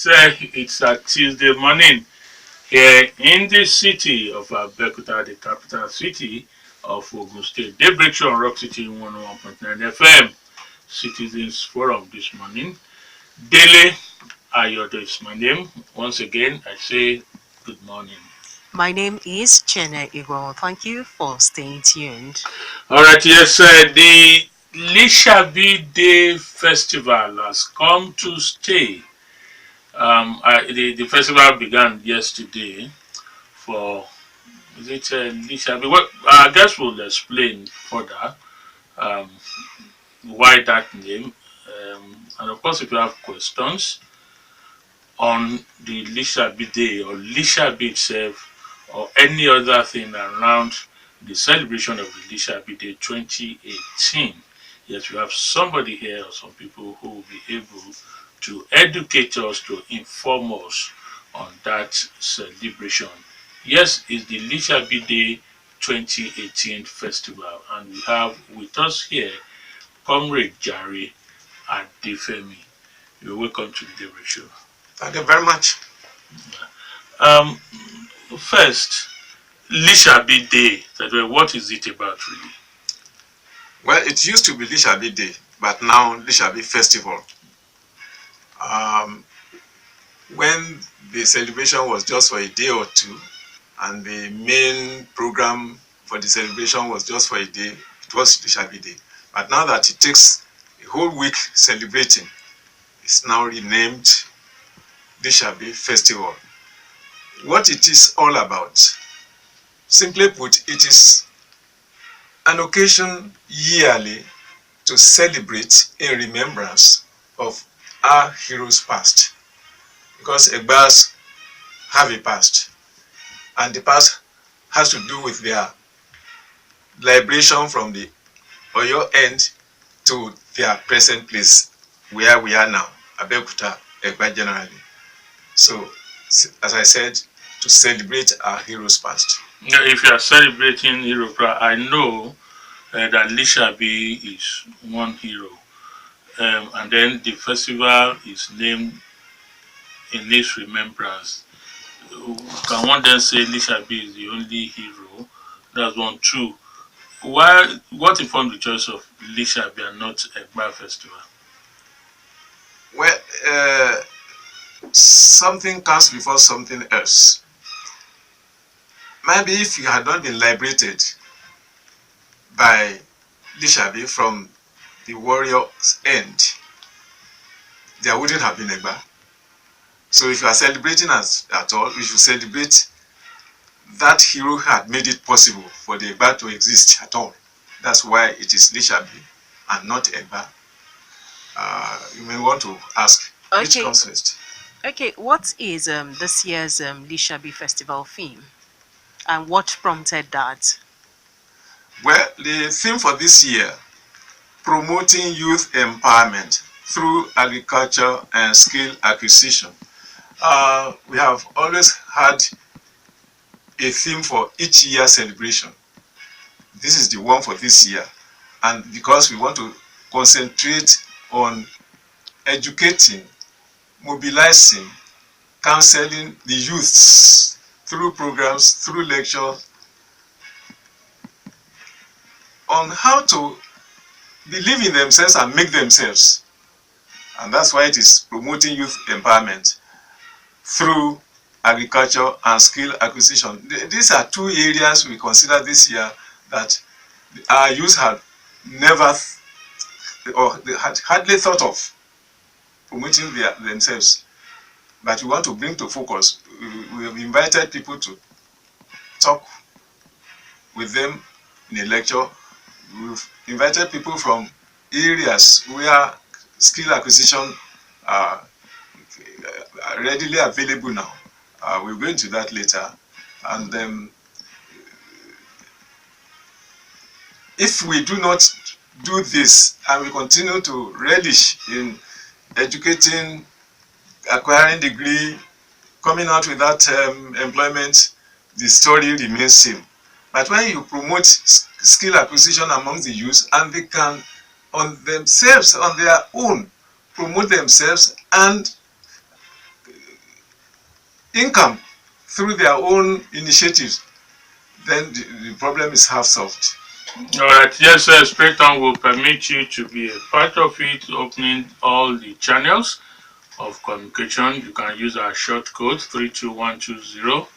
It's a Tuesday morning here in the city of Abeokuta, the capital city of Ogun State. Daybreak Show on Rock City 101.9 FM. Citizens Forum this morning. Dele Ayodo is my name. Once again, I say good morning. My name is Chienye. Thank you for staying tuned. All right, yes, the Lisabi Day Festival has come to stay. The festival began yesterday for is it Lisabi? Well, I guess we'll explain further um, why that name. And of course, if you have questions on the Lisabi Day or Lisabi itself or any other thing around the celebration of the Lisabi Day 2018, yes, we have somebody here or some people who will be able to educate us, to inform us on that celebration. Yes, it's the Lisabi Day 2018 festival, and we have with us here Comrade Jare and Adefemi. You're welcome to the Daybreak Show. Thank you very much. Um, First, Lisabi Day. What is it about, really? Well, it used to be Lisabi Day, but now Lisabi Festival. When the celebration was just for a day or two, and the main program for the celebration was just for a day, it was Lisabi Day. But now that it takes a whole week celebrating, it's now renamed Lisabi Festival. What it is all about, simply put, it is an occasion yearly to celebrate in remembrance of our heroes past. Because Egbas have a past, and the past has to do with their liberation from the Oyo end to their present place, where we are now, Abeokuta, Egba generally. So, as I said, to celebrate our heroes past. Now, if you are celebrating hero, I know that Lisabi is one hero, and then the festival is named in his remembrance. Can one then say Lisabi is the only hero? That's one. Two. Why? What informed the choice of Lisabi and not Egba Festival? Well, something comes before something else. Maybe if you had not been liberated by Lisabi from the warrior's end, there wouldn't have been Egba. So if you are celebrating at all, we should celebrate that hero who had made it possible for the Egba to exist at all. That's why it is Lisabi and not Egba. You may want to ask which comes first. Okay, what is this year's Lisabi Festival theme? And what prompted that? Well, the theme for this year, promoting youth empowerment through agriculture and skill acquisition. We have always had a theme for each year celebration. This is the one for this year. And because we want to concentrate on educating, mobilizing, counseling the youths through programs, through lectures, on how to believe in themselves and make themselves. And that's why it is promoting youth empowerment through agriculture and skill acquisition. These are two areas we consider this year that our youth had never or they had hardly thought of promoting themselves. But we want to bring to focus. We have invited people to talk with them in a lecture. We've invited people from areas where skill acquisition are readily available now. We'll go into that later. And if we do not do this and we continue to relish in educating, acquiring degree, coming out with that employment, the story remains same. But when you promote skill acquisition among the youth, and they can on themselves, on their own, promote themselves and income through their own initiatives, then the problem is half solved. All right, yes, sir. Straight on will permit you to be a part of it, opening all the channels of communication. You can use our short code 32120.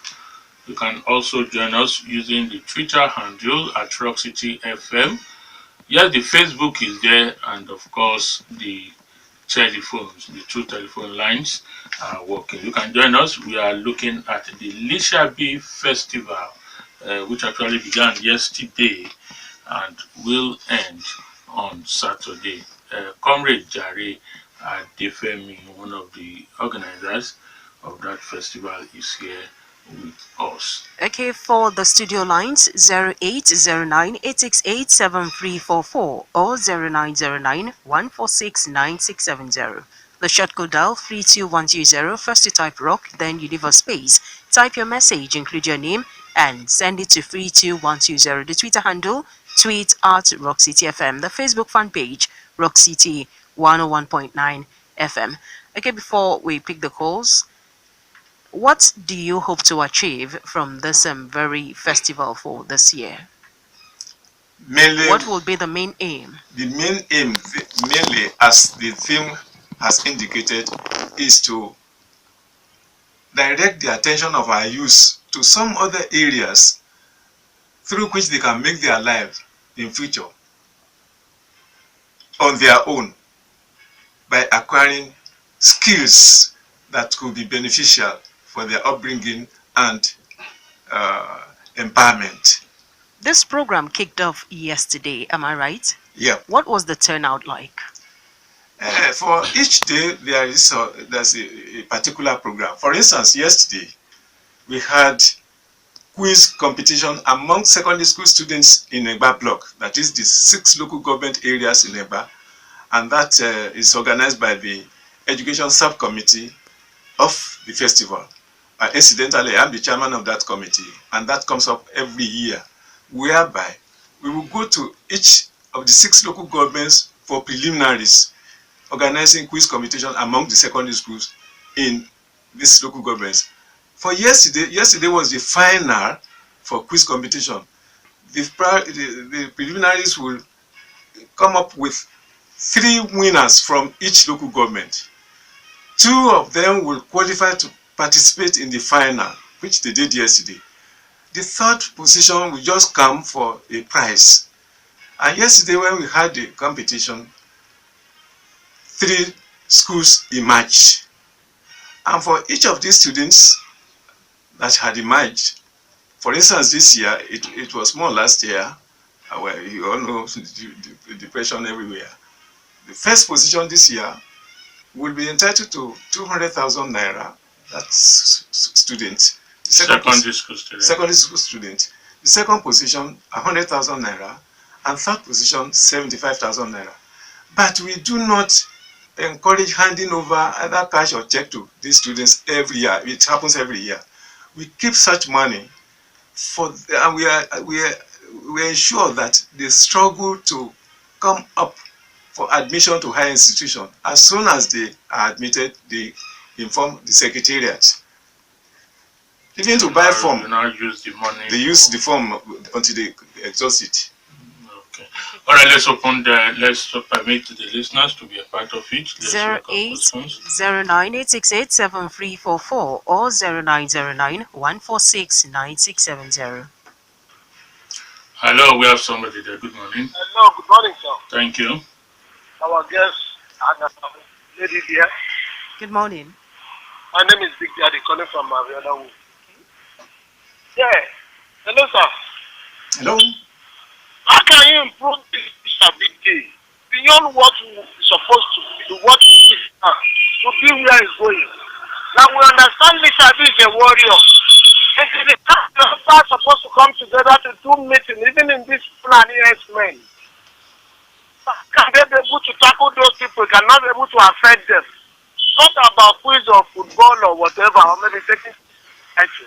You can also join us using the Twitter handle at Rock City FM. Yes, the Facebook is there, and of course the telephones, the two telephone lines are working. You can join us. We are looking at the Lisabi Festival, which actually began yesterday and will end on Saturday. Comrade Jare Adefemi, one of the organizers of that festival, is here with us. Okay, for the studio lines 0809-868-7344 or 0909-146-9670. The short code dial 32120. First you type rock, then you leave a space. Type your message, include your name, and send it to 32120. The Twitter handle, tweet at Rock City FM. The Facebook fan page, Rock City 101.9 FM. Okay, before we pick the calls, what do you hope to achieve from this very festival for this year? Mainly, What will be the main aim? the main aim, mainly as the theme has indicated, is to direct the attention of our youth to some other areas through which they can make their lives in future on their own by acquiring skills that could be beneficial for their upbringing and empowerment. This program kicked off yesterday, am I right? Yeah. What was the turnout like? For each day, there's a particular program. For instance, yesterday, we had quiz competition among secondary school students in Egba block, that is the 6 local government areas in Egba, and that is organized by the education subcommittee of the festival. Incidentally, I'm the chairman of that committee, and that comes up every year, whereby we will go to each of the 6 local governments for preliminaries, organizing quiz competition among the secondary schools in these local governments. For yesterday was the final for quiz competition. The preliminaries will come up with 3 winners from each local government. 2 of them will qualify to participate in the final, which they did yesterday. The 3rd position will just come for a prize. And yesterday when we had the competition, 3 schools emerged. And for each of these students that had emerged, for instance, this year, it was more last year, where you all know the depression everywhere. The 1st position this year will be entitled to 200,000 naira. That's students. Secondary school students. Secondary school student. The 2nd position, 100,000 naira, and 3rd position, 75,000 naira. But we do not encourage handing over either cash or check to these students every year. It happens every year. We keep such money for, and we ensure that they struggle to come up for admission to higher institution. As soon as they are admitted, they inform the secretariat. Even to buy form, they use the form until they exhaust it. Okay. All right, let's permit the listeners to be a part of it. 0809-868-7344 or 0909-146-9670. Hello, we have somebody there. Good morning. Hello, good morning, sir. Thank you. Our guest and lady here. Good morning. My name is Big Daddy, calling from Ayodo. Yeah. Hello, sir. Hello. How can you improve this stability beyond what is supposed to be, what it is now, to be where it's going? Now we understand Lisabi is a warrior. And the members are supposed to come together to do meeting, even in this plan men. Can they be able to tackle those people? Cannot be able to affect them. Not about quiz or football or whatever, or maybe taking action.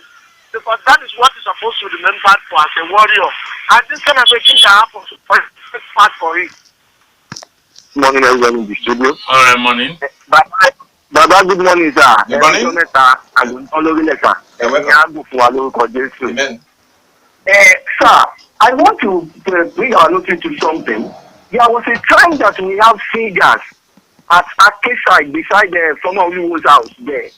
Because that is what is supposed to be remembered for as a warrior. And this kind of a thing can happen to part for it. Morning, everyone in the studio. All right, morning. But Baba, good morning, sir. Good morning. Amen. Sir, I want to bring our notice to something. There was a time that we have singers at Akeside beside the former Oluwo's house there.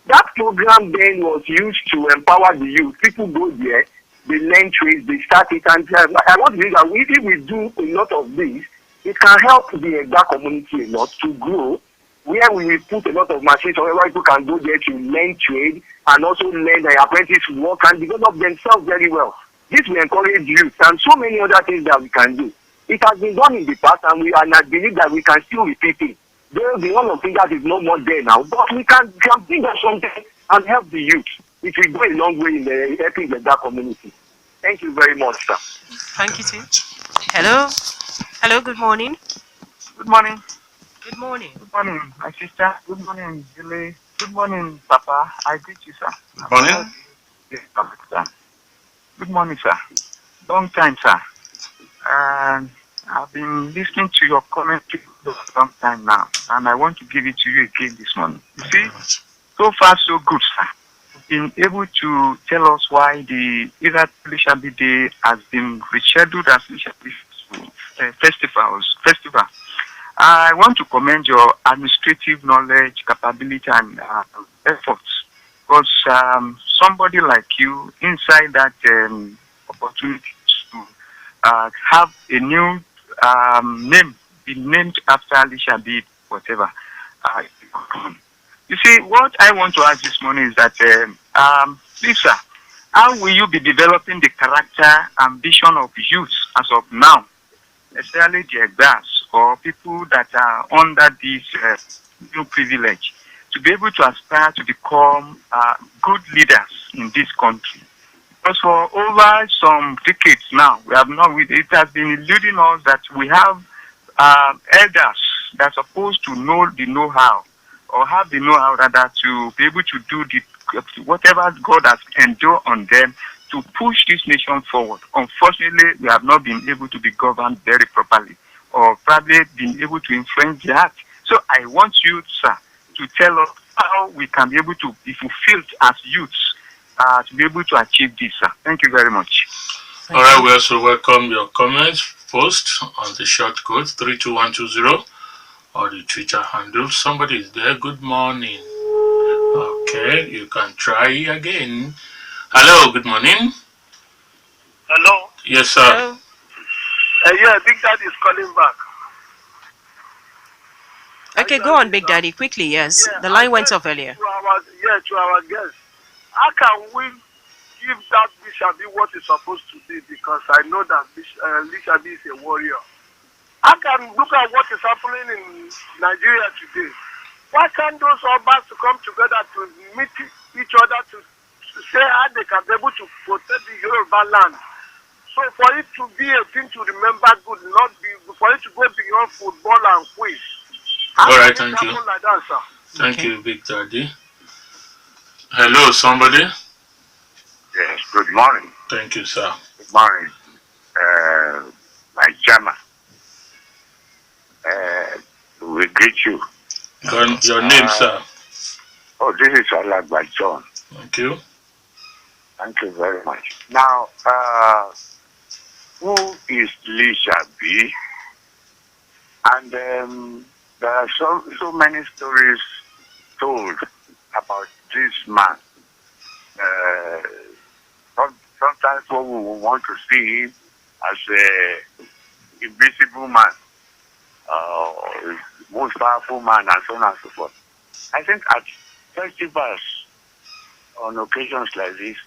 That program then was used to empower the youth. People go there, they learn trades, they start it, and I want to say that if we do a lot of this, it can help the Egba community a lot to grow, where we will put a lot of machines where people can go there to learn trade and also learn their apprentice work and develop themselves very well. This will encourage youth and so many other things that we can do. It has been done in the past, and I believe that we can still repeat it. The one of things that is no more there now, but we can think of something and help the youth. It will go a long way in the helping the community. Thank you very much, sir. Thank you too. Hello. Hello, good morning. Good morning. Good morning. Good morning, my sister. Good morning, Dele. Good morning, Papa. I greet you, sir. Good morning. Yes, sir. Good morning, sir. Long time, sir. I've been listening to your commentary for a long time now, and I want to give it to you again this morning. You see, so far so good, sir. You've been able to tell us why the Lisabi Day has been rescheduled as Lisabi festival. I want to commend your administrative knowledge, capability, and efforts. Because somebody like you, inside that opportunity to have a new name, be named after Lisabi, whatever. You see, what I want to ask this morning is that, Lisa, how will you be developing the character and vision of youth as of now, especially the Egbas or people that are under this new privilege, to be able to aspire to become good leaders in this country? Because for over some decades now, it has been eluding us that we have elders that are supposed to know the know-how, or have the know-how rather, to be able to do whatever God has endured on them to push this nation forward. Unfortunately, we have not been able to be governed very properly, or probably been able to influence the act. So I want you, sir, to tell us how we can be able to be fulfilled as youths to be able to achieve this, sir. Thank you very much. All right, we also welcome your comments. Post on the short code 32120 or the Twitter handle. Somebody is there. Good morning. Okay, you can try again. Hello, good morning. Hello? Yes, sir. Hello. Yeah, Big Daddy is calling back. Okay, go on, Big Daddy, quickly. Yes, the line went off earlier. To our guests. How can we give that Lisabi what it's supposed to be? Because I know that Lisabi is a warrior. I can look at what is happening in Nigeria today. Why can't those Obas to come together to meet each other to say how they can be able to protect the Yoruba land? So for it to be a thing to remember good, not be for it to go beyond football and quiz. All right, thank you. Like that, sir? Thank you, Big Daddy. Hello, somebody. Yes, good morning. Thank you, sir. Good morning, my chairman. We greet you. Your name, sir. Oh, this is Agbaakin. Thank you. Thank you very much. Now, who is Lisabi? And there are so many stories told about this man. Sometimes what we want to see him as a invisible man, most powerful man, and so on and so forth. I think at festivals, on occasions like this,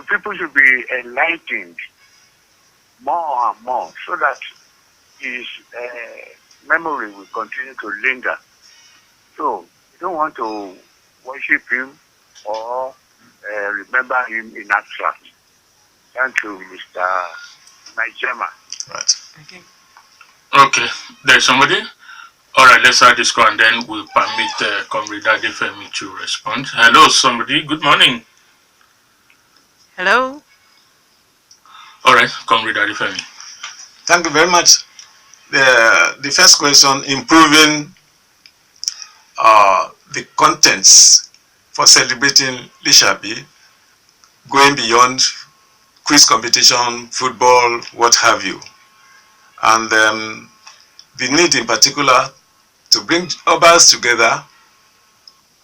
people should be enlightened more and more so that his memory will continue to linger. So, we don't want to worship him or remember him in abstract. Thank you, Mr. Chairman. Right. Okay. There's somebody? All right, let's have this call and then we'll permit Comrade Adefemi to respond. Hello, somebody. Good morning. Hello. All right, Comrade Adefemi. Thank you very much. The first question, improving the contents for celebrating Lisabi, going beyond quiz competition, football, what have you. And the need in particular to bring Obas together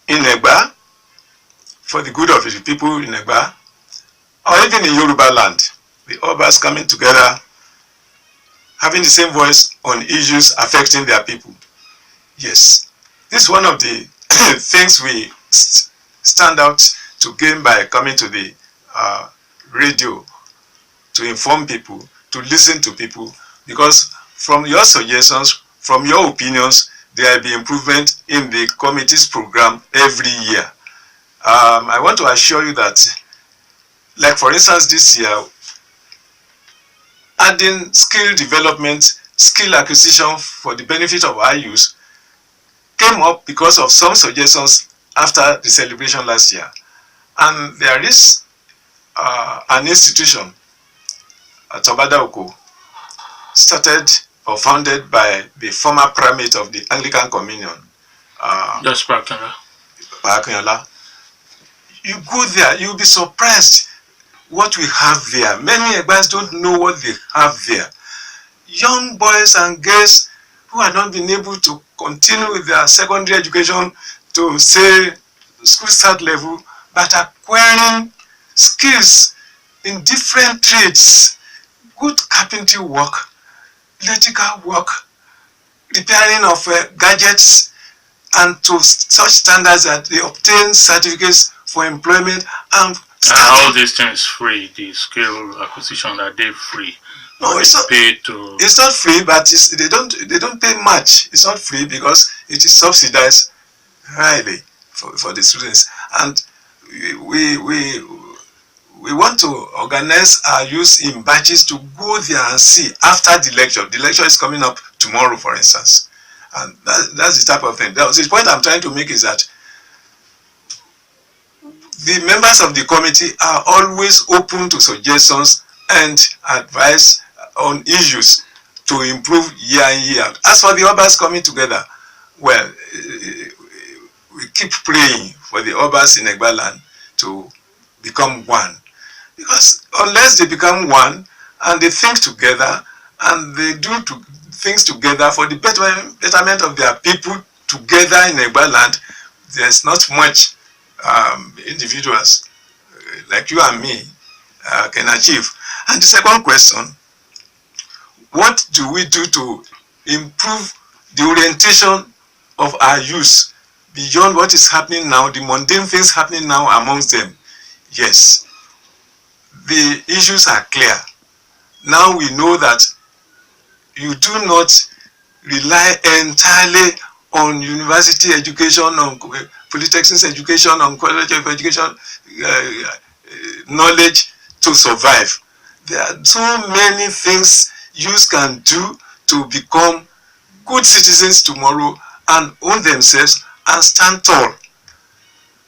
in Egba for the good of the people in Egba, or even in Yoruba land, the Obas coming together, having the same voice on issues affecting their people. Yes, this is one of the things we stand out to gain by coming to the radio to inform people, to listen to people, because from your suggestions, from your opinions, there will be improvement in the committee's program every year. I want to assure you that, like for instance this year, adding skill development, skill acquisition for the benefit of our youth came up because of some suggestions after the celebration last year. And there is an institution, Tobadaoko, started or founded by the former primate of the Anglican Communion, Paakinola. You go there, you'll be surprised what we have there. Many Egbas don't know what they have there. Young boys and girls who have not been able to continue with their secondary education to, say, school start level, but acquiring skills in different trades, good carpentry work, electrical work, repairing of gadgets, and to such standards that they obtain certificates for employment. And all these things free, the skill acquisition, are they free? No, it's not paid to. It's not free, but they don't pay much. It's not free because it is subsidized highly for the students. And we want to organize our youth in batches to go there and see after the lecture. The lecture is coming up tomorrow, for instance. And that's the type of thing. The point I'm trying to make is that the members of the committee are always open to suggestions and advice on issues to improve year in year out. As for the Obas coming together, well, we keep praying for the Obas in Egba land to become one. Because unless they become one and they think together and they do things together for the betterment of their people together in Egba land, there's not much individuals like you and me can achieve. And the second question, what do we do to improve the orientation of our youth beyond what is happening now, the mundane things happening now amongst them? Yes, the issues are clear. Now we know that you do not rely entirely on university education, on polytechnics education, on college of education knowledge to survive. There are so many things youth can do to become good citizens tomorrow and own themselves and stand tall.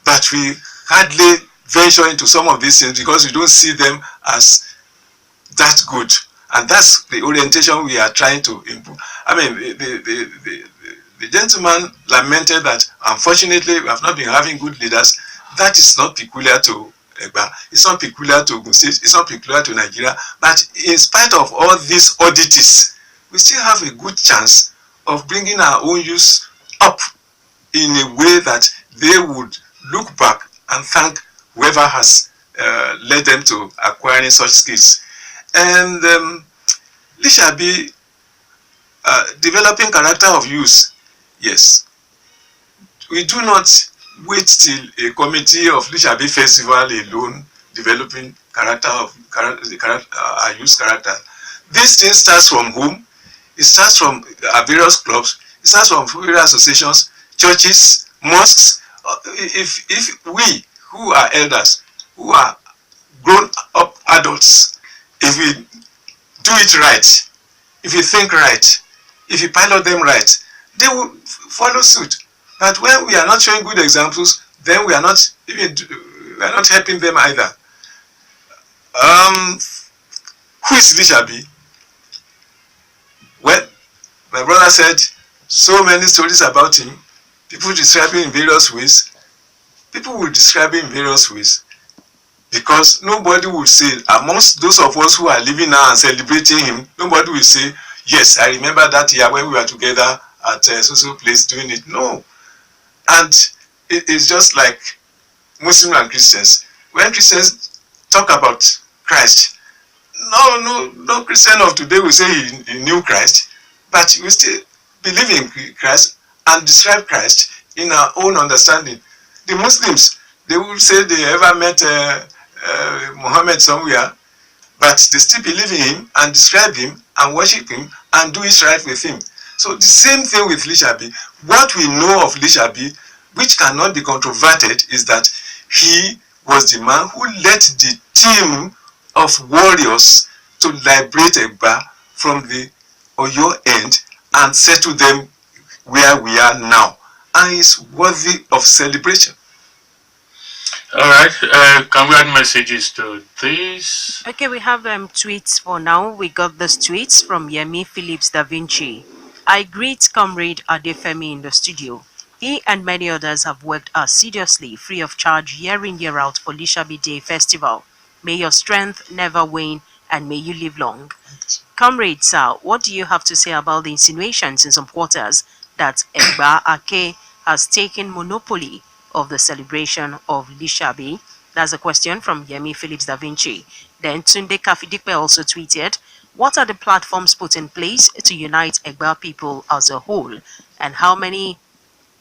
But we hardly venture into some of these things because we don't see them as that good. And that's the orientation we are trying to improve. I mean, the gentleman lamented that unfortunately we have not been having good leaders. That is not peculiar to Egba. It's not peculiar to Ogun State. It's not peculiar to Nigeria. But in spite of all these oddities, we still have a good chance of bringing our own youth up in a way that they would look back and thank whoever has led them to acquiring such skills. And Lisabi, developing character of youth, yes. We do not wait till a committee of Lisabi Festival alone developing character of our youth character. This thing starts from home. It starts from our various clubs. It starts from various associations, churches, mosques. If we who are elders, who are grown up adults, if we do it right, if we think right, if we pilot them right, they will follow suit. But when we are not showing good examples, then we are not helping them either. Who is Lisabi? Well, my brother said so many stories about him. People describe it in various ways. People will describe it in various ways. Because nobody will say, amongst those of us who are living now and celebrating him, nobody will say, yes, I remember that year when we were together at so place doing it. No. And it's just like Muslims and Christians. When Christians talk about Christ, no Christian of today will say he knew Christ, but we still believe in Christ and describe Christ in our own understanding. The Muslims, they will say they ever met Muhammad somewhere, but they still believe in him and describe him and worship him and do it right with him. So the same thing with Lisabi. What we know of Lisabi, which cannot be controverted, is that he was the man who led the team of warriors to liberate Egba from the Oyo end and settle them where we are now. And is worthy of celebration. All right. Can we add messages to this? Okay, we have tweets for now. We got this tweets from Yemi Phillips Da Vinci. I greet Comrade Adefemi in the studio. He and many others have worked assiduously, free of charge, year in, year out for Lisabi Day Festival. May your strength never wane and may you live long. Comrade, sir, what do you have to say about the insinuations in some quarters that Agbaakin has taken monopoly of the celebration of Lisabi? That's a question from Yemi Phillips Da Vinci. Then Tunde Kafidipe also tweeted, what are the platforms put in place to unite Egba people as a whole, and how many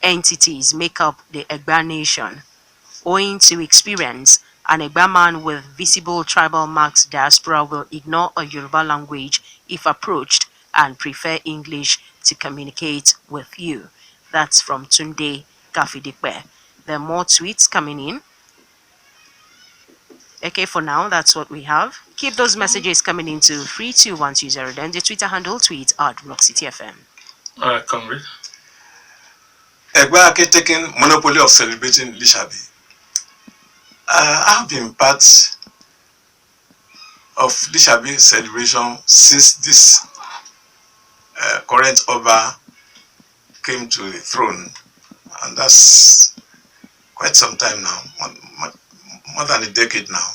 entities make up the Egba nation? Owing to experience, an Egba man with visible tribal marks diaspora will ignore a Yoruba language if approached and prefer English to communicate with you. That's from Tunde Kafidipe. There are more tweets coming in. Okay, for now, that's what we have. Keep those messages coming into 32120. Then the Twitter handle, tweet at Rock City FM. All right, Comrade. Agbaakin taking monopoly of celebrating Lisabi. I've been part of Lisabi celebration since this current Oba came to the throne, and that's quite some time now, more than a decade now.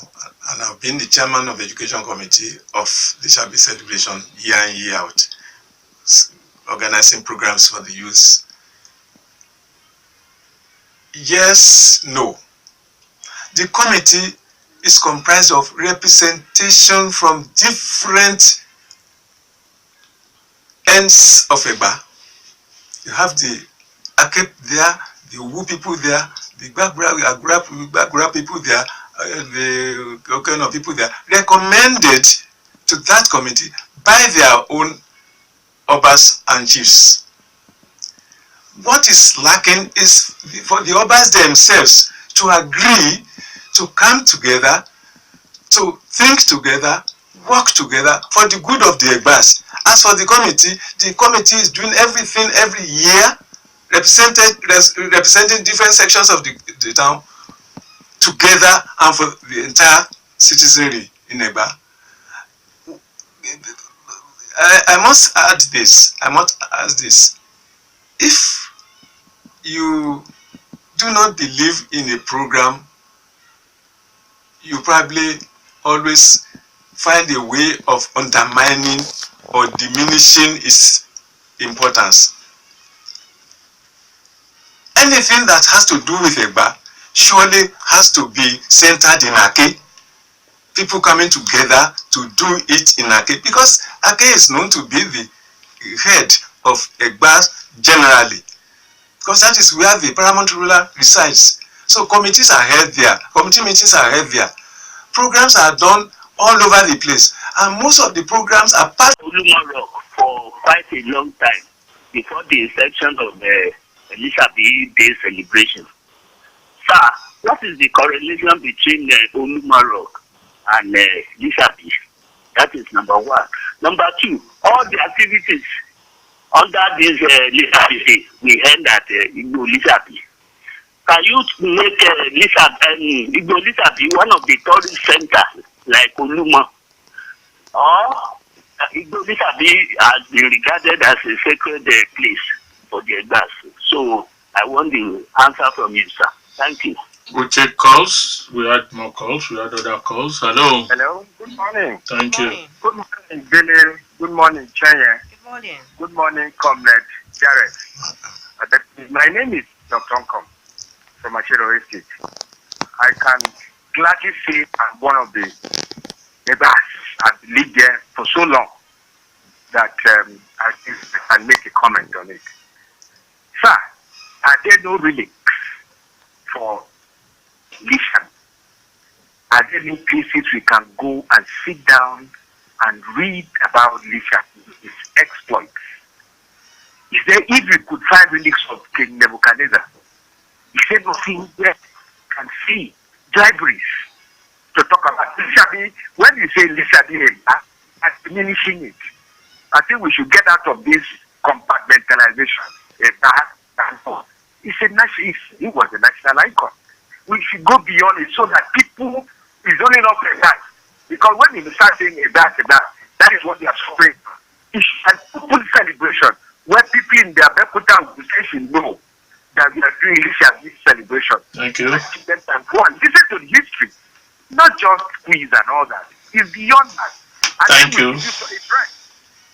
And I've been the chairman of the education committee of Lisabi celebration year in, year out, organizing programs for the youth. Yes, no. The committee is comprised of representation from different ends of Egba. You have the Akep there, the Wu people there, the Bagbara people there, the kind of people there, recommended to that committee by their own Obas and chiefs. What is lacking is for the Obas themselves to agree, to come together, to think together, work together for the good of the Egbas. As for the committee is doing everything every year, representing different sections of the town together and for the entire citizenry in Egba. I must add this. If you do not believe in a program, you probably always find a way of undermining or diminishing its importance. Anything that has to do with Egba surely has to be centered in Ake. People coming together to do it in Ake, because Ake is known to be the head of Egba generally, because that is where the paramount ruler resides. So committees are held there, committee meetings are held there, programs are done all over the place, and most of the programs are part of Rock for quite a long time before the inception of the Lisabi Day celebration. Sir, what is the correlation between Oluma Rock and Lisabi? That is number one. Number two, all the activities under this Lisabi Day we end at Lisabi. Can you make Lisabi one of the tourist centers like Oluma? Or Lisabi has been regarded as a sacred place for the Egbas. So I want the answer from you, sir. Thank you. We take calls. We had more calls. We had other calls. Hello. Hello. Good morning. Thank you. Good morning, Dele. Good morning, Chienye. Good morning. Good morning, Comrade Jare. My name is Dr. Unkom from Ayodo State. I can gladly say I'm one of the neighbors. I've lived there for so long that I think I can make a comment on it. Sir, are there no relics for Lisabi? Are there no places we can go and sit down and read about Lisabi, his exploits? Is there, if we could find relics of King Nebuchadnezzar, is there nothing where we can see libraries to talk about Lisabi? When you say Lisabi, I'm diminishing it. I think we should get out of this compartmentalization. It was a national icon. We should go beyond it so that people is only not a that. Because when you start saying a that, that is what they are suffering. It's an open celebration where people in their Bekuta organization know that we are doing this celebration. Thank you. And go and listen to the history, not just quiz and all that. It's beyond that. Thank you.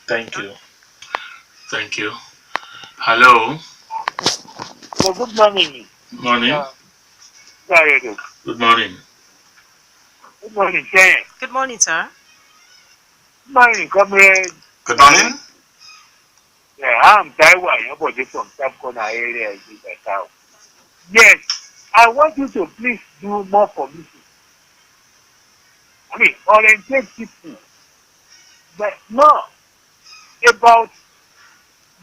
Thank you. Thank you. Hello. So good morning. Morning. Ayodo. Good morning. Good morning, Chienye. Good morning, sir. Good morning, Comrade. Good morning. Yeah, I'm Taiwan, everybody from South Corner area in the town. Yes, I want you to please do more for me. I mean, orientate people, but more about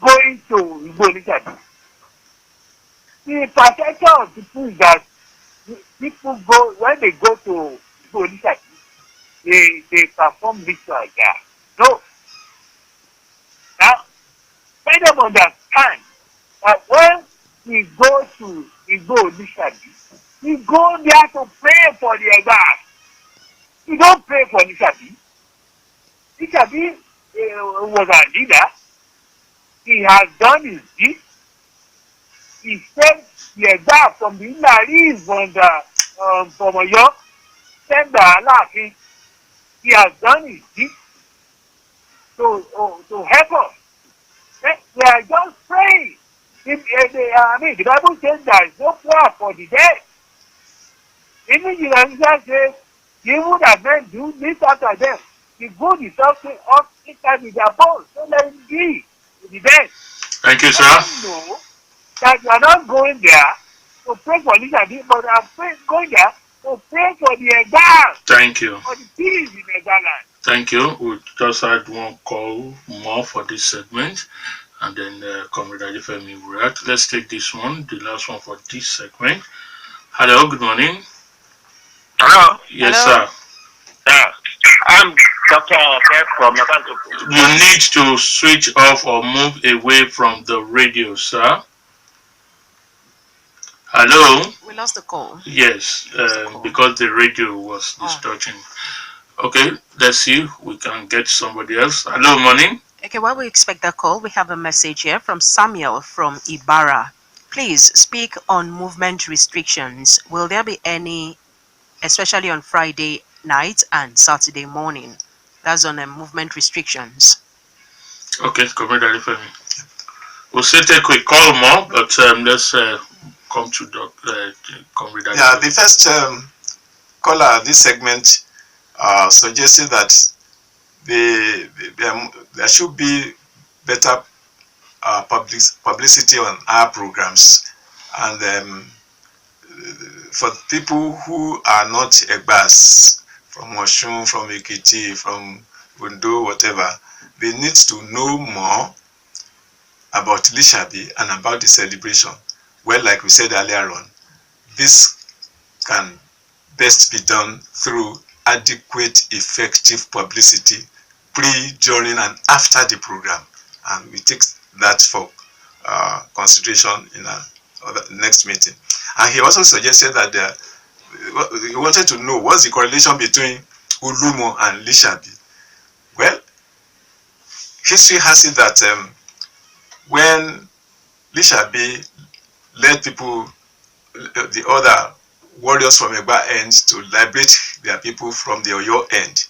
going to Lisabi. The perception of people is that people go, when they go to Lisabi, they perform ritual there. No. Now, let them understand that when we go to Lisabi, we go there to pray for the Egbas. We don't pray for Lisabi. Lisabi was a leader. He has done his deed. He sent the Egba from the Inari from Oyo, sent the Agbaakin. He has done his deed to help us. They are just praying. The Bible says there is no prayer for the dead. Even the says, the evil that men do, this after them. The good is also up inside with their bones. So let it be to the dead. Thank you, sir. You know that you are not going there to pray for Lisabi, but you are going there to pray for the Egba. Thank you. For the peace in Egbaland. Thank you. We just had one call more for this segment, and then Comrade Adefemi will react. Let's take this one, the last one for this segment. Hello, good morning. Hello? Yes, Hello. sir. Yeah. I'm Dr. Oke from Nabanto. You need to switch off or move away from the radio, sir. Hello? We lost the call. Yes, because the radio was distorting. Okay, let's see if we can get somebody else. Hello, morning. Okay, while we expect that call, we have a message here from Samuel from Ibarra. Please speak on movement restrictions. Will there be any, especially on Friday night and Saturday morning? That's on movement restrictions. Okay, Comrade Adefemi. We'll still take a quick call more, but let's come to Comrade Adefemi. Yeah, the first caller this segment suggested that there should be better publicity on our programs, and for people who are not Egbas, from Oshun, from Ekiti, from Ondo, whatever, they need to know more about Lisabi and about the celebration. Well, like we said earlier on, this can best be done through adequate, effective publicity pre, during, and after the program. And we take that for consideration in our next meeting. And he also suggested that he wanted to know what's the correlation between Ulumo and Lisabi. Well, history has it that when Lisabi led people, the other warriors from Egba end, to liberate their people from the Oyo end.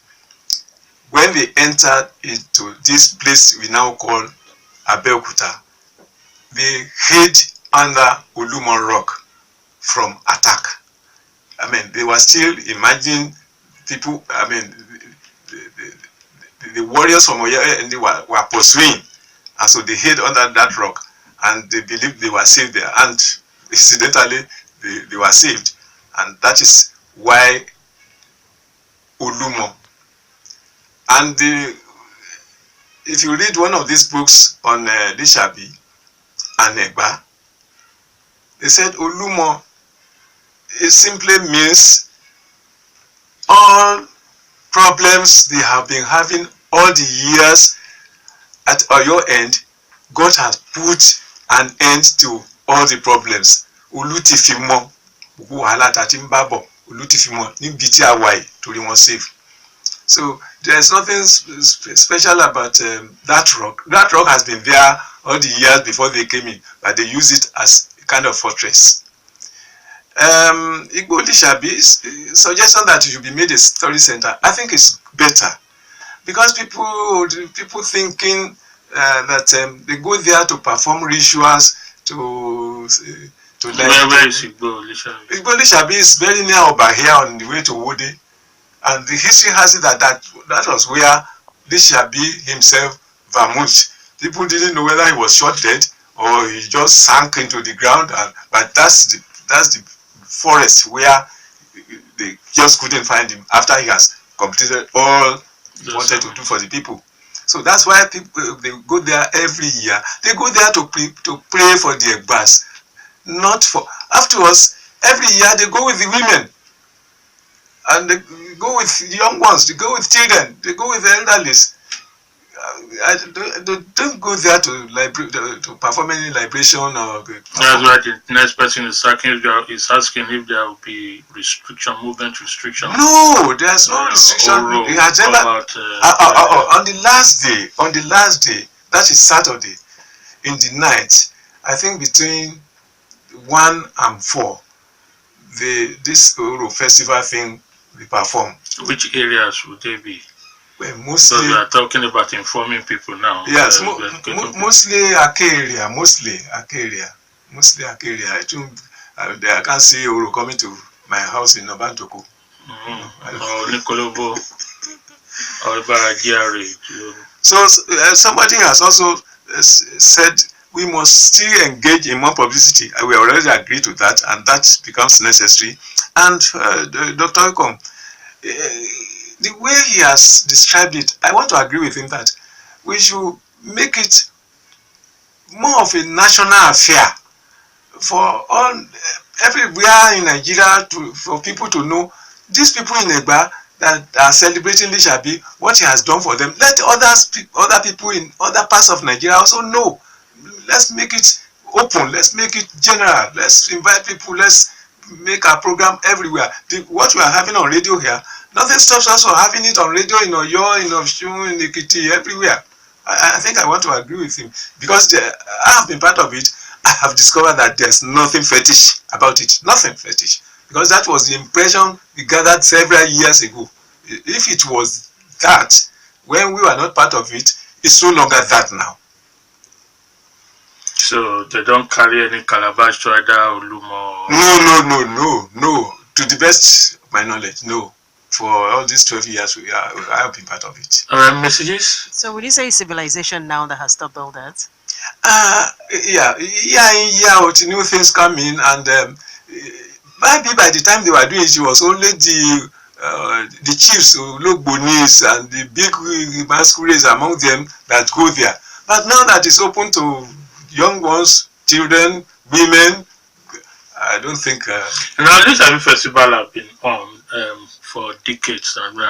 When they entered into this place we now call Abeokuta, they hid under Olumo Rock from attack. I mean, they were still imagining people, I mean, the warriors from Oyo and they were pursuing, and so they hid under that rock, and they believed they were saved there, and incidentally they were saved, and that is why Olumo. And if you read one of these books on Lisabi and Egba, they said Olumo, it simply means all problems they have been having all the years at Oyo end, God has put an end to all the problems. Olutifimo, wàhálà tàti ń bá bọ̀, Olutifimo níbi tí a wà yìí torí wọ́n save. So there's nothing special about that rock. That rock has been there all the years before they came in, but they use it as a kind of fortress. Igbo Lisabi's suggestion that it should be made a story center, I think it's better, because people thinking that they go there to perform rituals to where is Igbo Lisabi? Igbo Lisabi is very near over here on the way to Wode, and the history has it that was where Lisabi himself vamoosed. People didn't know whether he was shot dead or he just sank into the ground, but that's the forest where they just couldn't find him after he has completed all he wanted to do for the people. So that's why people, they go there every year. They go there to pray for the Egbas, not for. Afterwards, every year they go with the women, and they go with the young ones. They go with children. They go with the elderly. Don't go there to perform any liberation or. That's why the next person is asking if there will be movement restriction. No, there's no restriction. It has never. On the last day, that is Saturday, in the night, I think between 1 and 4, this Oro festival thing we perform. Which areas would they be? Well, mostly. So we are talking about informing people now. Yes, mostly Ake area. I can't see Oro coming to my house in Obantoko. Or Nikolobo, or Jare. So somebody has also said we must still engage in more publicity. We already agreed to that, and that becomes necessary. And Dr. Okom, the way he has described it, I want to agree with him that we should make it more of a national affair for everywhere in Nigeria, for people to know these people in Egba that are celebrating Lisabi, what he has done for them. Let other people in other parts of Nigeria also know. Let's make it open. Let's make it general. Let's invite people. Let's make our program everywhere. What we are having on radio here, nothing stops us from having it on radio in Oyo, in Osun, in Ekiti, everywhere. I think I want to agree with him, because I have been part of it. I have discovered that there's nothing fetish about it. Nothing fetish. Because that was the impression we gathered several years ago. If it was that, when we were not part of it, it's no longer that now. So they don't carry any calabash to either Olumo? No. To the best of my knowledge, no. For all these 12 years, I have been part of it. Messages? So would you say civilization now that has stopped all that? New things come in, and maybe by the time they were doing it, was only the chiefs, Logbonis, and the big masquerades among them that go there. But now that it's open to young ones, children, women, I don't think. Now, this festival have been on for decades, and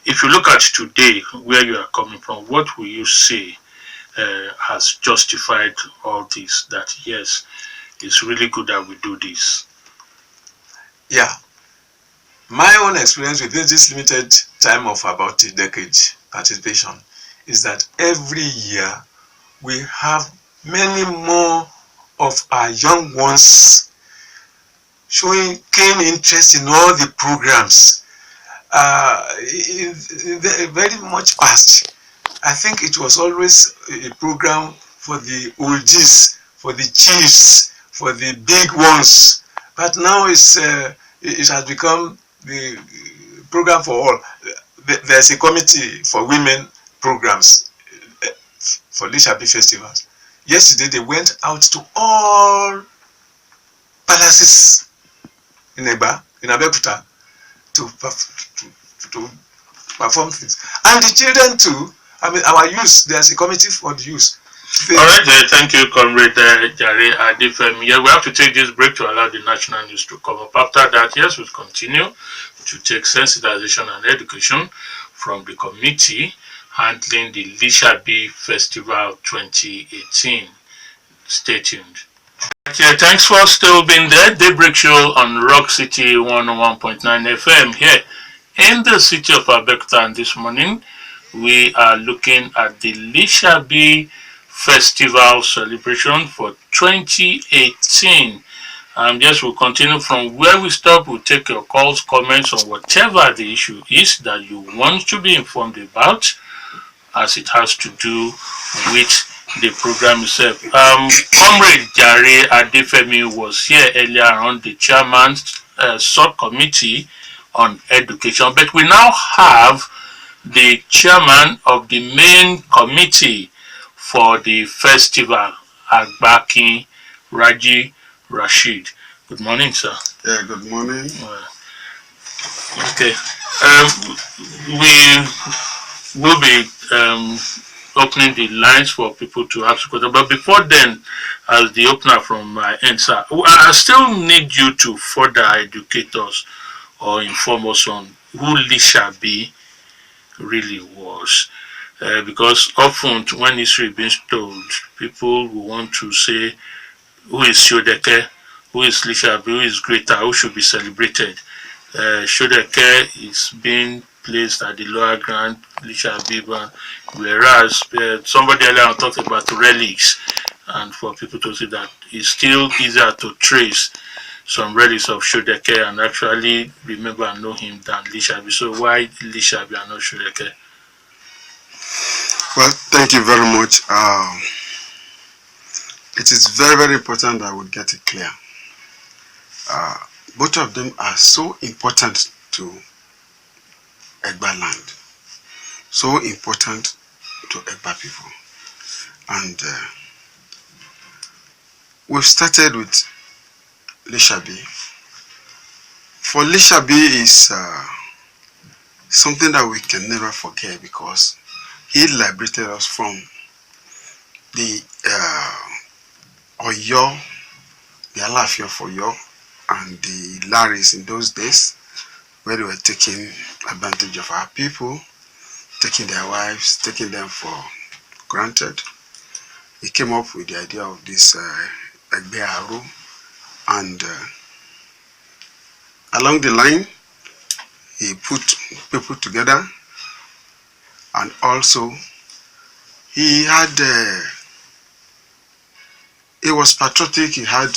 if you look at today, where you are coming from, what will you say has justified all this? That yes, it's really good that we do this. Yeah, my own experience within this limited time of about a decade participation is that every year we have many more of our young ones showing keen interest in all the programs. In the very much past, I think it was always a program for the oldies, for the chiefs, for the big ones. But now it has become the program for all. There's a committee for women programs for Lisabi festivals. Yesterday they went out to all palaces in Abeokuta to perform things. And the children too, I mean our youth, there's a committee for the youth. Alright, thank you, Comrade Jare Adefemi. Yeah, we have to take this break to allow the national news to come up. After that, yes, we'll continue to take sensitization and education from the committee handling the Lisabi Festival 2018. Stay tuned. Yeah, thanks for still being there. Daybreak Show on Rock City 101.9 FM here in the city of Abeokuta. And this morning, we are looking at the Lisabi Festival celebration for 2018. Yes, we'll continue from where we stop. We'll take your calls, comments on whatever the issue is that you want to be informed about, as it has to do with the program itself. Comrade Jare Adefemi was here earlier on, the chairman's subcommittee on education, but we now have the chairman of the main committee for the festival, Agbaakin, Raji, Rasheed. Good morning, sir. Yeah, good morning. Okay. We will be opening the lines for people to ask questions. But before then, as the opener from my end, sir, I still need you to further educate us or inform us on who Lisabi really was. Because often when history is being told, people will want to say, who is Shodeke, who is Lisabi, who is greater, who should be celebrated. Shodeke is being placed at the lower ground, Lisabi, whereas somebody earlier talked about relics, and for people to see that it's still easier to trace some relics of Shodeke and actually remember and know him than Lisabi. So why Lisabi and not Shodeke? Well, thank you very much. It is very, very important that we get it clear. Both of them are so important to Egba land, so important to Egba people. And we've started with Lisabi. For Lisabi is something that we can never forget because he liberated us from the Oyo, the Alafia of Oyo, and the Laris in those days, where they were taking advantage of our people, taking their wives, taking them for granted. He came up with the idea of this Egbearu, and along the line, he put people together, and also he had, he was patriotic, he had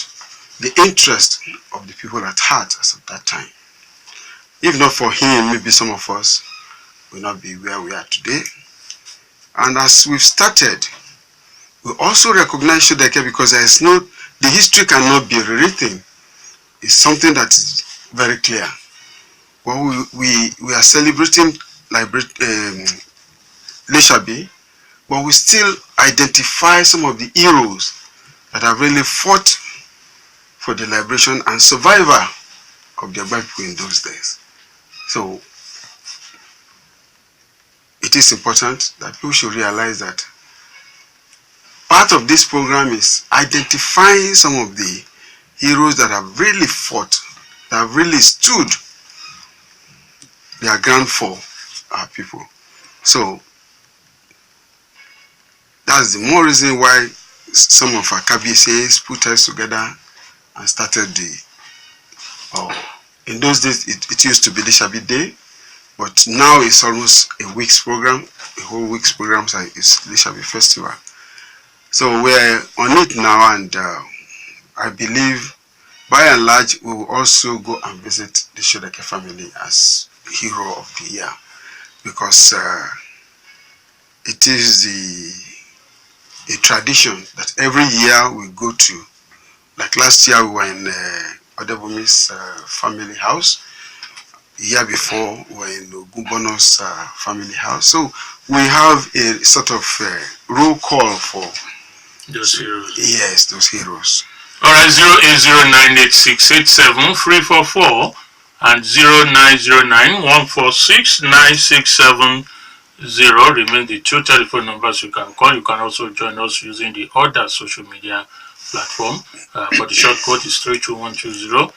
the interest of the people at heart as of that time. If not for him, maybe some of us will not be where we are today. And as we've started, we also recognize Shodeke because there is no, the history cannot be rewritten. It's something that is very clear. Well, we are celebrating Lisabi, but we still identify some of the heroes that have really fought for the liberation and survival of the Egba people in those days. So it is important that people should realize that part of this program is identifying some of the heroes that have really fought, that have really stood their ground for our people. So that's the more reason why some of our KBCs put us together and started the, in those days it used to be Lisabi Day, but now it's almost a week's program, a whole week's program is Lisabi Festival. So we're on it now, and I believe by and large we will also go and visit the Shodeke family as hero of the year, because it is a tradition that every year we go to. Like last year we were in Adefemi's family house. The year before we were in Ogunbono's family house. So we have a sort of roll call for those heroes. Yes, those heroes. All right, 08098687344 and 0909146967 remain the two telephone numbers you can call. You can also join us using the other social media platform. For the short code is 32120,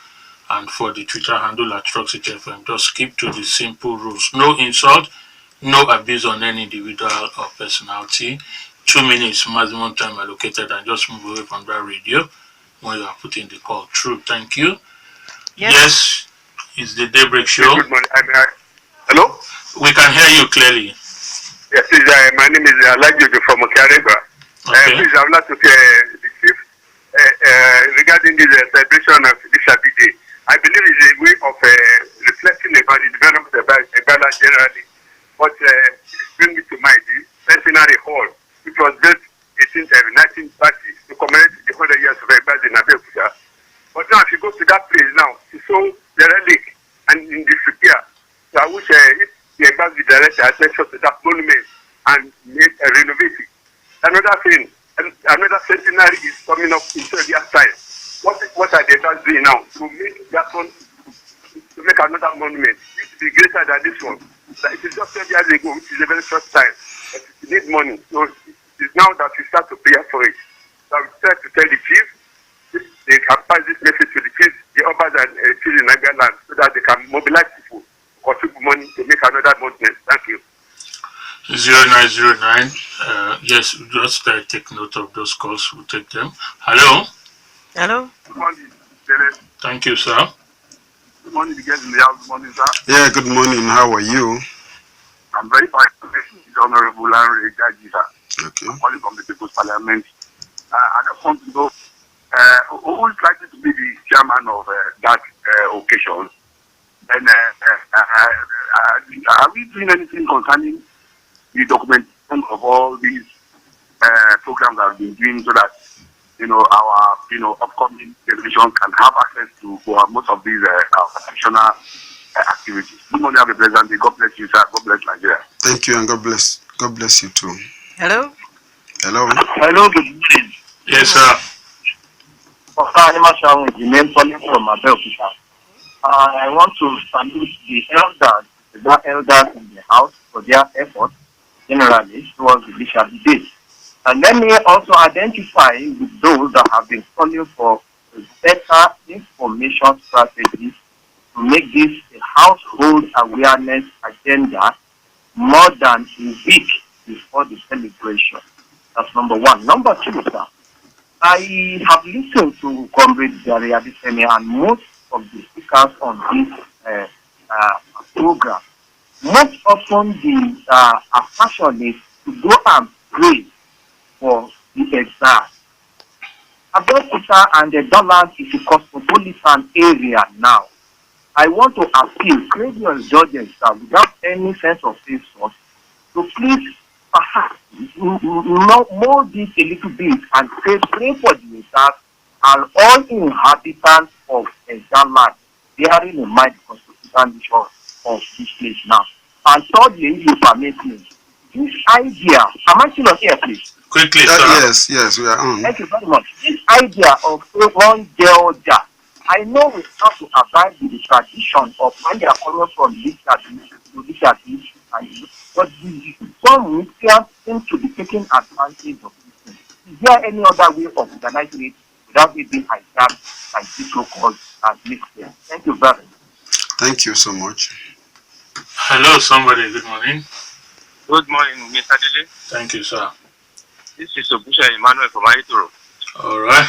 and for the Twitter handle at TruckCHFM. Just keep to the simple rules. No insult, no abuse on any individual or personality. 2 minutes maximum time allocated, and just move away from that radio when you are putting the call through. Thank you. Yes, it's the Daybreak Show. Good morning. Hello? We can hear you clearly. Yes, my name is Ayodo from Okiareba. Okay. Please, I would like to say the chief regarding this celebration of Lisabi Day. I believe it's a way of reflecting about the development of Ebola generally. But it brings me to mind the centenary hall, which was built in 1930 to commemorate the 100 years of Ebola in Abeokuta. But now, if you go to that place now, it's so derelict and in disrepair. So I wish if the Ebola would direct attention to that monument and renovate it. Another thing, another centenary is coming up in 30 years' time. What are the Ebas doing now to make that one, to make another monument? It will be greater than this one. It is just 30 years ago, which is a very short time. But it needs money. So it's now that we start to prepare for it. So I would try to tell the chief, they can pass this message to the chief, the others and chiefs in Nagaland, so that they can mobilize people, contribute money to make another monument. Thank you. 0909. Yes, just take note of those calls. We'll take them. Hello. Hello. Good morning, Dele. Thank you, sir. Good morning, the guests in the house. Good morning, sir. Yeah, good morning. How are you? I'm very fine. This is Honorable Raji, sir. Okay. I'm calling from the People's Parliament. I just want to know who is likely to be the chairman of that occasion. And are we doing anything concerning the documentation of all these programs that have been doing, so that our upcoming television can have access to most of these additional activities? Good morning, have a pleasant day. God bless you, sir. God bless Nigeria. Thank you, and God bless. God bless you too. Hello. Hello. Hello, good morning. Yes, sir. The name calling from Abeokuta. I want to salute the elders in the house for their effort generally towards the Lisabi Day. And let me also identify with those that have been calling for better information strategies to make this a household awareness agenda more than a week before the celebration. That's number one. Number two, sir, I have listened to Comrade Jare Adefemi and most of the speakers on this program. Most often the passion is to go and pray for the exam. Abeokuta and the Dollars is a cosmopolitan area now. I want to appeal, create your indulgence without any sense of insult, to please perhaps mold this a little bit and pray for the exam and all inhabitants of Exam land, bearing in mind the constitutional nature of this place now. And thirdly, if you permit me, this idea, am I still on here, please? Quickly, sir. Yes, we are on. Thank you very much. This idea of one Georgia, I know we have to abide with the tradition of when they are coming from Lisabi to Lisabi, but some Muslims seem to be taking advantage of this. Is there any other way of organizing it without it being hijacked by this so-called Muslims? Thank you very much. Thank you so much. Hello, somebody. Good morning. Good morning, Mr. Dele. Thank you, sir. This is Obusha Emmanuel from Ayodo. All right.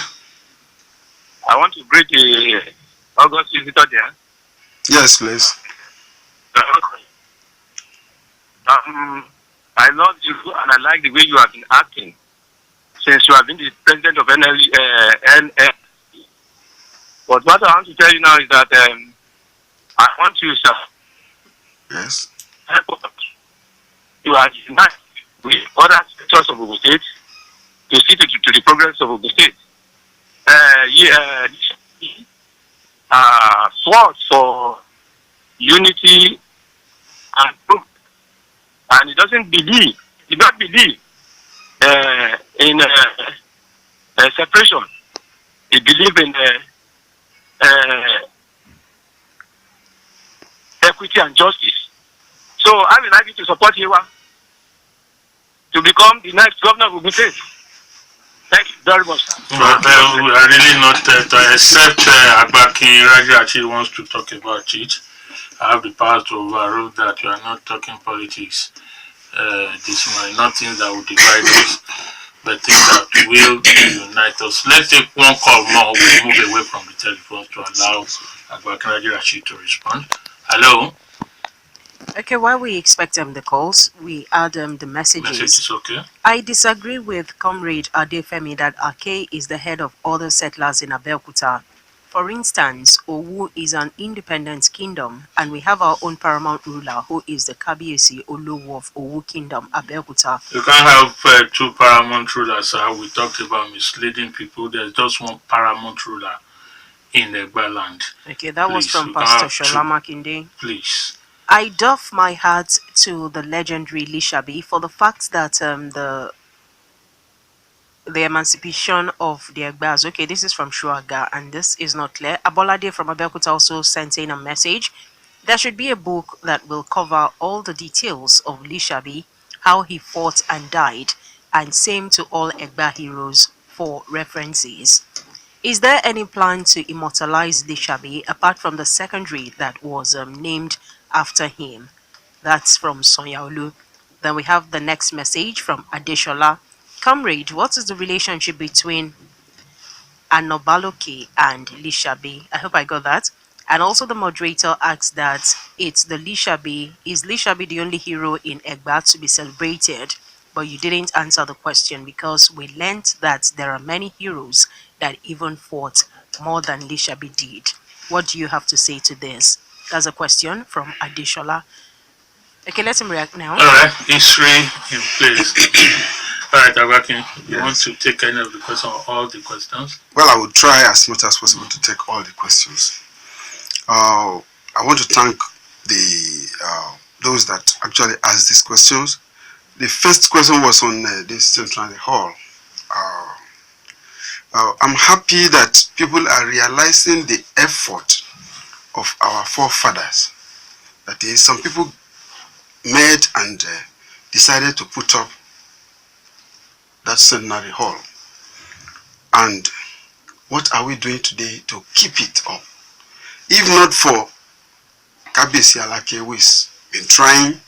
I want to greet the August visitor there. Yes, please. I love you and I like the way you have been acting since you have been the president of But what I want to tell you now is that I want you, sir, Yes. help us. You are united with other sectors of Ogun State to see to the progress of Ogun State. Fought for unity and growth, and he does not believe in separation. He believes in equity and justice. So I would like you to support Yewa to become the next governor of Ogun State. Thank you very much, sir. But we are really not except Agbaakin Raji wants to talk about it. I have the power to overrule that. You are not talking politics this morning, not things that will divide us, but things that will unite us. Let's take one call more. We'll move away from the telephone to allow Agbaakin Raji to respond. Hello? Okay, while we expect the calls, we add the messages. Messages, okay. I disagree with Comrade Adefemi that Ake is the head of other settlers in Abeokuta. For instance, Owu is an independent kingdom, and we have our own paramount ruler who is the Kabiyesi Olowo of Owu Kingdom, Abeokuta. You can't have two paramount rulers, sir. We talked about misleading people. There's just one paramount ruler in Egba land. Okay, that was from Pastor Shola Makinde. Please. I doff my hat to the legendary Lisabi for the fact that the emancipation of the Egbas. Okay, this is from Shuaga, and this is not clear. Abolade from Abeokuta also sent in a message. There should be a book that will cover all the details of Lisabi, how he fought and died, and same to all Egba heroes for references. Is there any plan to immortalize Lisabi apart from the secondary that was named after him? That's from Sonyaolu. Then we have the next message from Adeshola. Comrade, what is the relationship between Anobaloke and Lisabi? I hope I got that. And also the moderator asks that it's the Lisabi. Is Lisabi the only hero in Egba to be celebrated? But you didn't answer the question because we learned that there are many heroes that even fought more than Lisabi did. What do you have to say to this? That's a question from Adeshola. Okay, let him react now. All right, history in place. All right, Agbaakin, you want to take any of the questions or all the questions? Well, I will try as much as possible to take all the questions. I want to thank those that actually asked these questions. The first question was on this Central Hall. I'm happy that people are realizing the effort of our forefathers. That is, some people made and decided to put up that centenary hall. And what are we doing today to keep it up? If not for Kabiyesi Alake, who has been trying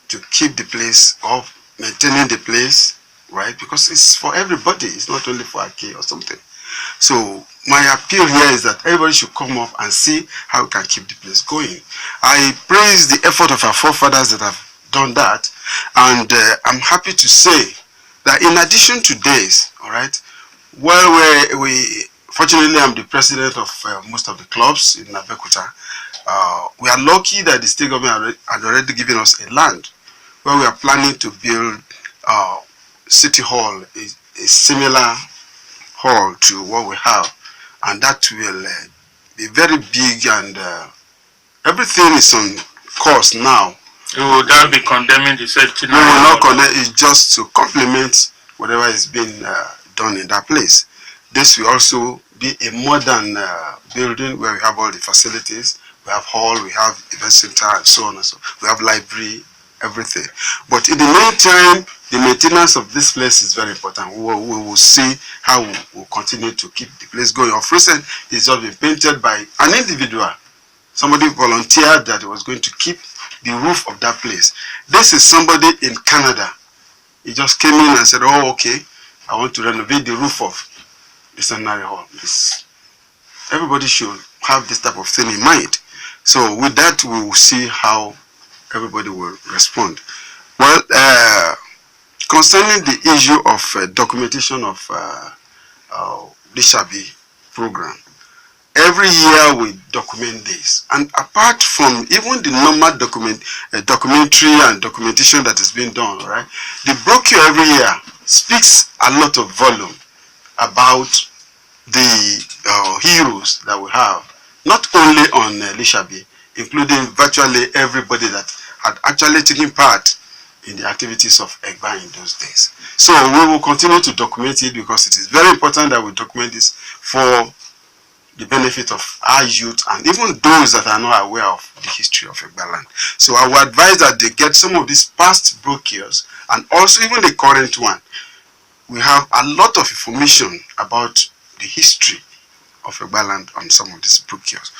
to keep the place up, maintaining the place, right? Because it's for everybody, it's not only for Ake or something. So my appeal here is that everybody should come up and see how we can keep the place going. I praise the effort of our forefathers that have done that, and I'm happy to say that in addition to this, all right, well, we fortunately I'm the president of most of the clubs in Abeokuta. We are lucky that the state government had already given us a land where we are planning to build city hall, a similar hall to what we have, and that will be very big, and everything is on course now. Would that be condemning the safety? No, not condemn. It's just to complement whatever is being done in that place. This will also be a modern building where we have all the facilities. We have hall, we have event center, and so on and so on. We have library, everything. But in the meantime, the maintenance of this place is very important. We will see how we will continue to keep the place going. Of recent, it's just been painted by an individual. Somebody volunteered that he was going to keep the roof of that place. This is somebody in Canada. He just came in and said, oh, okay, I want to renovate the roof of the centenary hall. Everybody should have this type of thing in mind. So with that, we will see how everybody will respond. Well, concerning the issue of documentation of Lisabi program, every year we document this. And apart from even the normal documentary and documentation that is being done, right? The brochure every year speaks a lot of volume about the heroes that we have, not only on Lisabi, including virtually everybody that had actually taken part in the activities of Egba in those days. So we will continue to document it because it is very important that we document this for the benefit of our youth and even those that are not aware of the history of Egba land. So I would advise that they get some of these past brochures and also even the current one. We have a lot of information about the history of Egba land on some of these brochures.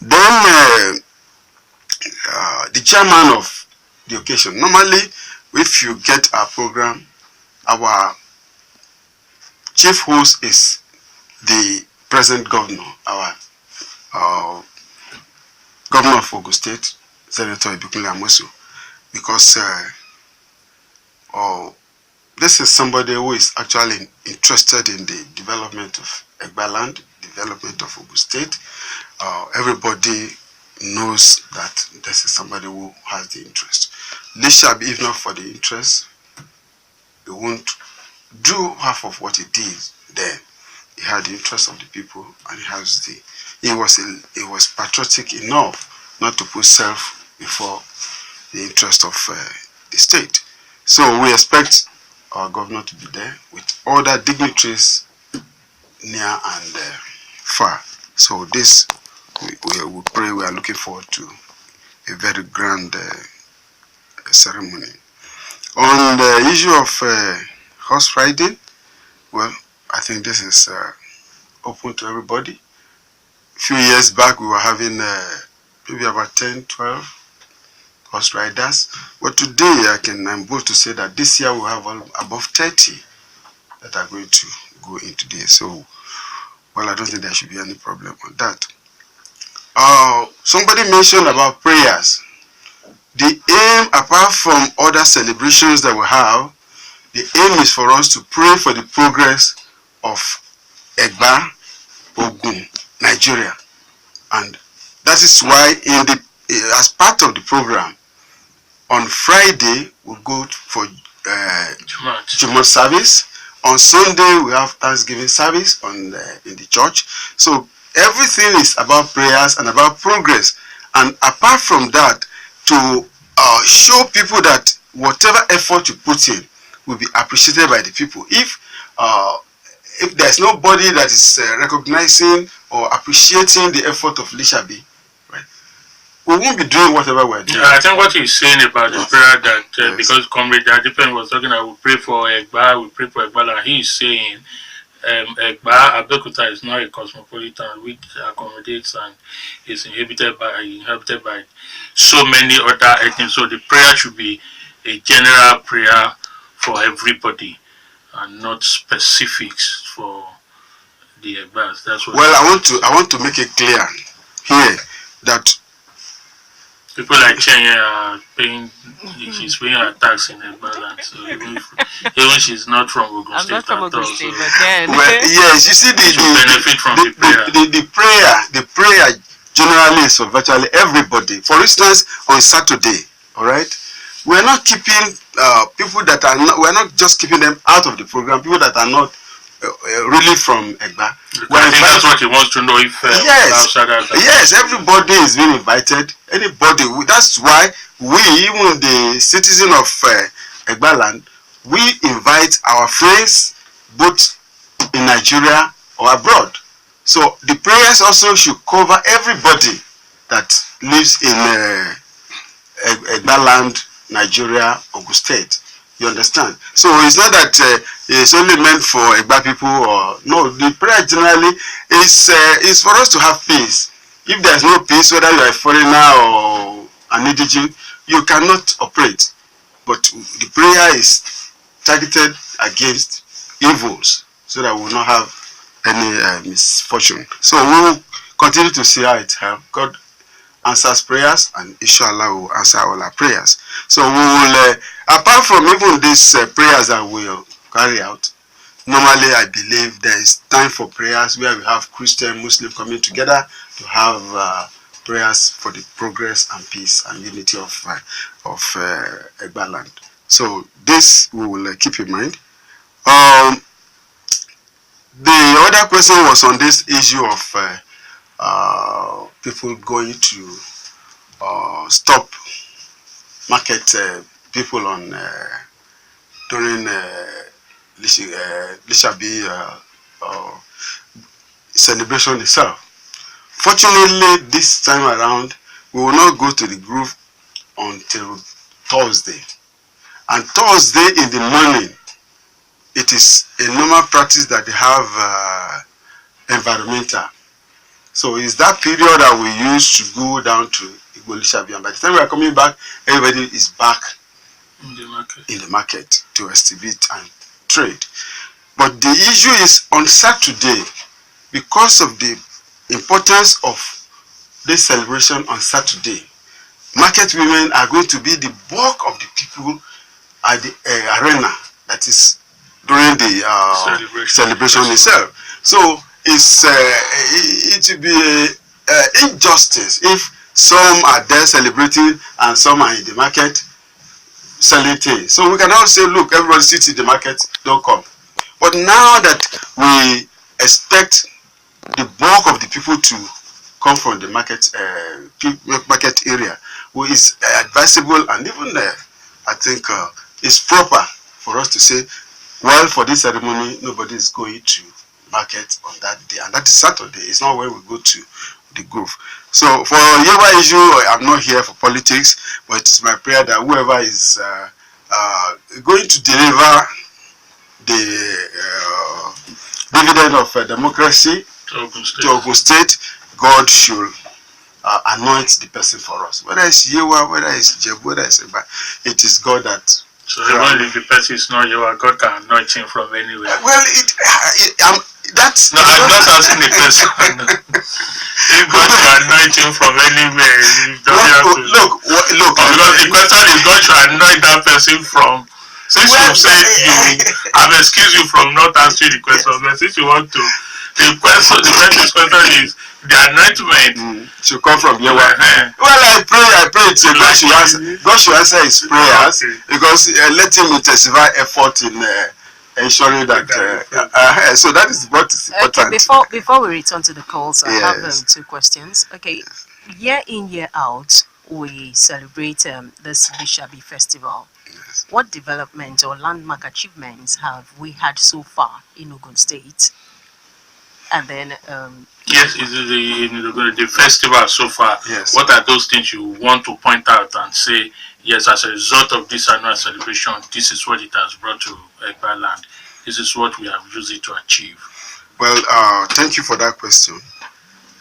Then the chairman of the occasion. Normally, if you get our program, our chief host is the present governor, our governor of Ogun State, Senator Ibikunle Amosu, because this is somebody who is actually interested in the development of Egba land, development of Ogun State. Everybody knows that this is somebody who has the interest. Lisabi, if not for the interest, he won't do half of what he did there. He had the interest of the people, and he was patriotic enough not to put self before the interest of the state. So we expect our governor to be there with other dignitaries near and far. So this we pray, we are looking forward to a very grand ceremony. On the issue of horse riding, well, I think this is open to everybody. A few years back, we were having maybe about 10, 12 horse riders. But today, I'm bold to say that this year we have above 30 that are going to go into this. So, well, I don't think there should be any problem on that. Somebody mentioned about prayers. The aim, apart from other celebrations that we have, the aim is for us to pray for the progress of Egba, Ogun, Nigeria. And that is why as part of the program, on Friday, we'll go for Jumat service. On Sunday, we have Thanksgiving service in the church. So everything is about prayers and about progress. And apart from that, to show people that whatever effort you put in will be appreciated by the people. If there's nobody that is recognizing or appreciating the effort of Lisabi, right, we won't be doing whatever we're doing. I think what he's saying about the prayer that yes. Because Comrade Adefemi was talking, I will pray for Egba, we pray for Egba, and he's saying Egba, Abeokuta is not a cosmopolitan which accommodates and is inhabited by so many other ethnics. So the prayer should be a general prayer for everybody and not specifics for the Egbas. That's what. Well, I want to make it clear here that people like Chienye are paying. She's paying her tax in Egba land. So even she's not from Ogun State. I'm not from Ogun State, but then. Well, yes, you see benefit from the prayer. The prayer generally is for virtually everybody. For instance, on Saturday, all right, we're not keeping people that are not. We're not just keeping them out of the program. People that are not really from Egba. I think that's what he wants to know. If yes, everybody is being invited. Anybody. That's why we, even the citizen of Egba land, we invite our friends both in Nigeria or abroad. So the prayers also should cover everybody that lives in Egba land, Nigeria, Ogun State. You understand? So it's not that it's only meant for Egba people, or no. The prayer generally is for us to have peace. If there's no peace, whether you are a foreigner or an indigenous, you cannot operate. But the prayer is targeted against evils, so that we will not have any misfortune. So we will continue to see how it helps. God answers prayers, and inshallah will answer all our prayers. So we will, apart from even these prayers that we will carry out, Normally, I believe there is time for prayers where we have Christian, Muslim coming together to have prayers for the progress and peace and unity of Egbaland. So this we will keep in mind. The other question was on this issue of people going to stop market people on during Lisabi celebration itself. Fortunately, this time around, we will not go to the grove until Thursday. And Thursday in the morning, it is a normal practice that they have environmental. So it's that period that we use to go down to Lisabi. And by the time we are coming back, everybody is back in the market to exhibit and trade. But the issue is on Saturday, because of the importance of this celebration on Saturday, market women are going to be the bulk of the people at the arena, that is during the celebration itself. So it's it will be injustice if some are there celebrating and some are in the market selling things. So we cannot say, look, everybody sits in the market, don't come. But now that we expect the bulk of the people to come from the market area, which is advisable, and even I think it's proper for us to say, well, for this ceremony, nobody is going to market on that day, and that is Saturday. It's not when we go to the grove. So for Yewa issue, I'm not here for politics, but it's my prayer that whoever is going to deliver the dividend of democracy to Ogun State, God should anoint the person for us. Whether it's Yewa, whether it's Jebu, whether it's Eba, it is God that. So even if the person is not Yewa, God can anoint him from anywhere. Well, that's. No, I'm just asking the question. If God should anoint him from anywhere, you don't have to. Look. Because the question is, God should anoint that person from. Since you said I've excused you from not answering the question, but since you want to, the question is the anointment should come from Yewa. Well, I pray God should answer his prayers, because let him intensify effort in ensuring that. So that is what is important. Okay, before we return to the calls, I have 2 questions. Okay, year in, year out, we celebrate this Lisabi Festival. Yes. What development or landmark achievements have we had so far in Ogun State? And then yes, is the festival so far. Yes. What are those things you want to point out and say, yes, as a result of this annual celebration, this is what it has brought to Egbaland. This is what we have used it to achieve. Well, thank you for that question.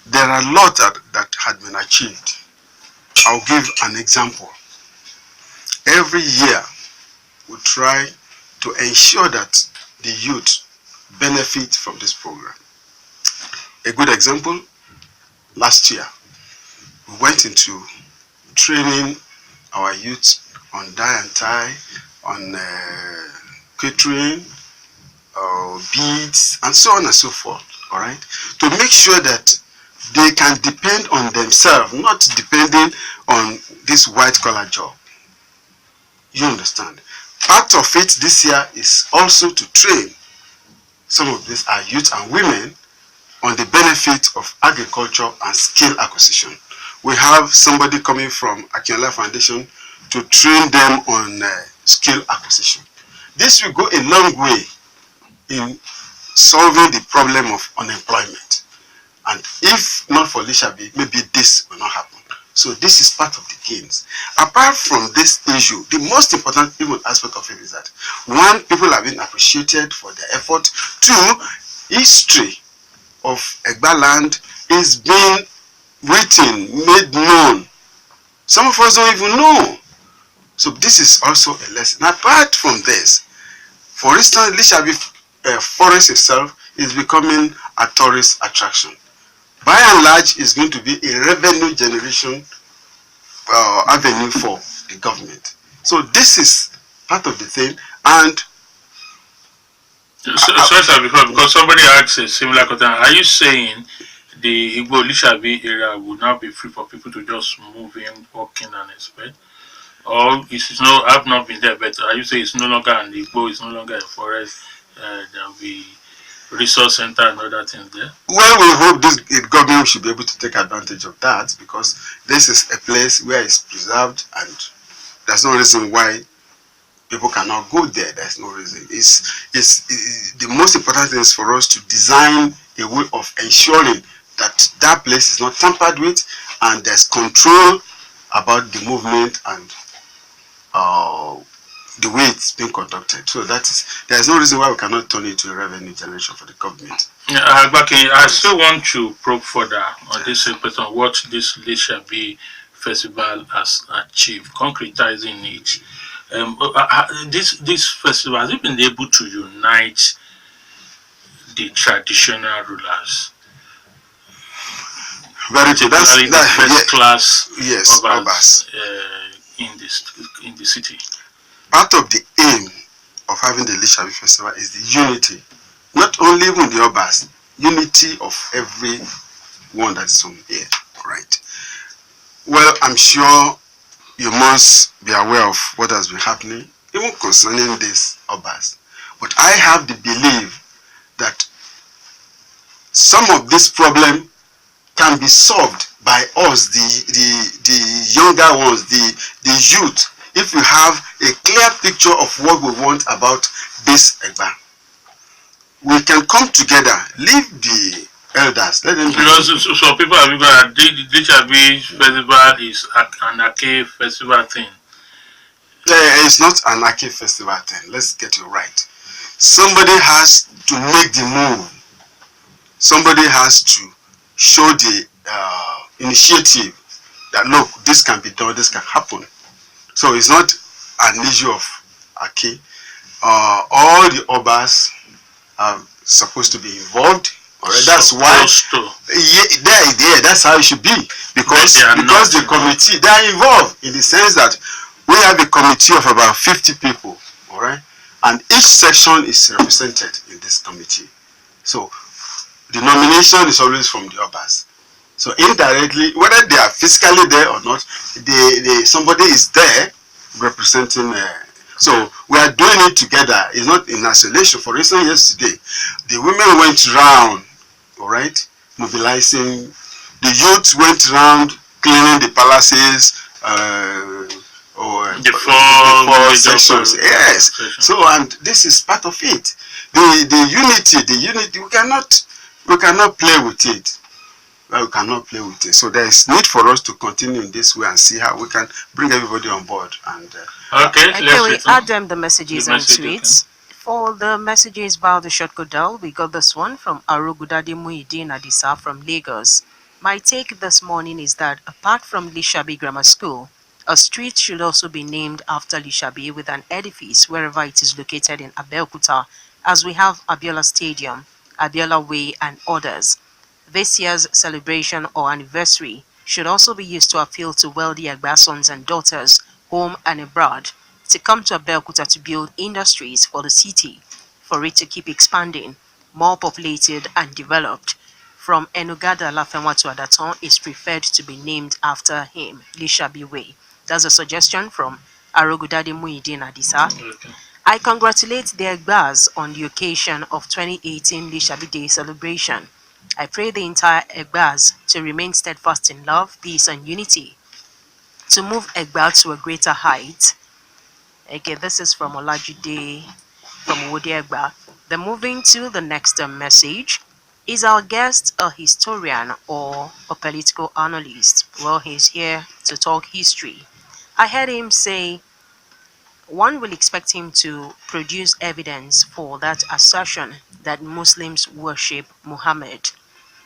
There are a lot that had been achieved. I'll give an example. Every year, we try to ensure that the youth benefit from this program. A good example, last year, we went into training our youth on dye and tie, on catering, beads, and so on and so forth, all right? To make sure that they can depend on themselves, not depending on this white-collar job. You understand? Part of it this year is also to train some of these our youth and women on the benefit of agriculture and skill acquisition. We have somebody coming from Akinola Foundation to train them on skill acquisition. This will go a long way in solving the problem of unemployment. And if not for Lisabi, maybe this will not happen. So this is part of the gains. Apart from this issue, the most important even aspect of it is that, 1, people have been appreciated for their effort. 2, history of Egbaland is being written, made known. Some of us don't even know. So this is also a lesson. Apart from this, for instance, Lisabi forest itself is becoming a tourist attraction. By and large, it's going to be a revenue generation avenue for the government. So this is part of the thing. And So, before, because somebody asked a similar question, are you saying the Igbo Lishabi area will now be free for people to just move in, walk in, and expect? Or it's no, I've not been there, but are you saying it's no longer an Igbo, it's no longer a forest, there will be resource center and other things there? Well, we hope this government should be able to take advantage of that, because this is a place where it's preserved and there's no reason why people cannot go there. There's no reason. The most important thing is for us to design a way of ensuring that that place is not tampered with and there's control about the movement and the way it's being conducted. So there's no reason why we cannot turn it into a revenue generation for the government. Agbaakin, I still want to probe further on this question, what this Lisabi Festival has achieved, concretizing it. This festival, has it been able to unite the traditional rulers? Very good. Particularly the first class yes, obas in the city. Part of the aim of having the Lisabi Festival is the unity, not only with the obas, unity of everyone that's on here, right? Well, I'm sure you must be aware of what has been happening, even concerning these obas. But I have the belief that some of this problem can be solved by us, the younger ones, the youth, if we have a clear picture of what we want about this Egba. We can come together, leave the elders, let them. Because so people have been that the Lisabi Festival is an arcade festival thing. It's not an arcade festival thing. Let's get it right. Somebody has to make the move. Somebody has to show the initiative that look, this can be done, this can happen. So it's not an issue of arcade. All the obas are supposed to be involved. Alright, that's why. Yeah, that's how it should be. Because the committee, they are involved in the sense that we have a committee of about 50 people. Alright, and each section is represented in this committee. So the nomination is always from the obas. So indirectly, whether they are physically there or not, somebody is there representing. So we are doing it together. It's not in isolation. For instance, yesterday, the women went round, all right, mobilizing. The youth went round cleaning the palaces, the four sections. Yes. So, and this is part of it. The unity. We cannot play with it. Well, we cannot play with it. So there is need for us to continue in this way and see how we can bring everybody on board. And okay, we add them the messages and tweets. Okay. For the messages via the shortcut dial, we got this one from Arugudade Muhyiddin Adisa from Lagos. My take this morning is that apart from Lisabi Grammar School, a street should also be named after Lisabi with an edifice wherever it is located in Abeokuta, as we have Abiola Stadium, Abiola Way and others. This year's celebration or anniversary should also be used to appeal to wealthy Agba sons and daughters, home and abroad, to come to Abeokuta to build industries for the city, for it to keep expanding, more populated and developed. From Enugada Lafenwa to Adaton is preferred to be named after him, Lisabi Way. That's a suggestion from Arogudade Muhyiddin Adisa. Okay. I congratulate the Egbas on the occasion of 2018 Lisabi Day celebration. I pray the entire Egbas to remain steadfast in love, peace and unity, to move Egba to a greater height. Okay, this is from Olajide from Wodi Egba. Then moving to the next message. Is our guest a historian or a political analyst? Well, he's here to talk history. I heard him say one will expect him to produce evidence for that assertion that Muslims worship Muhammad.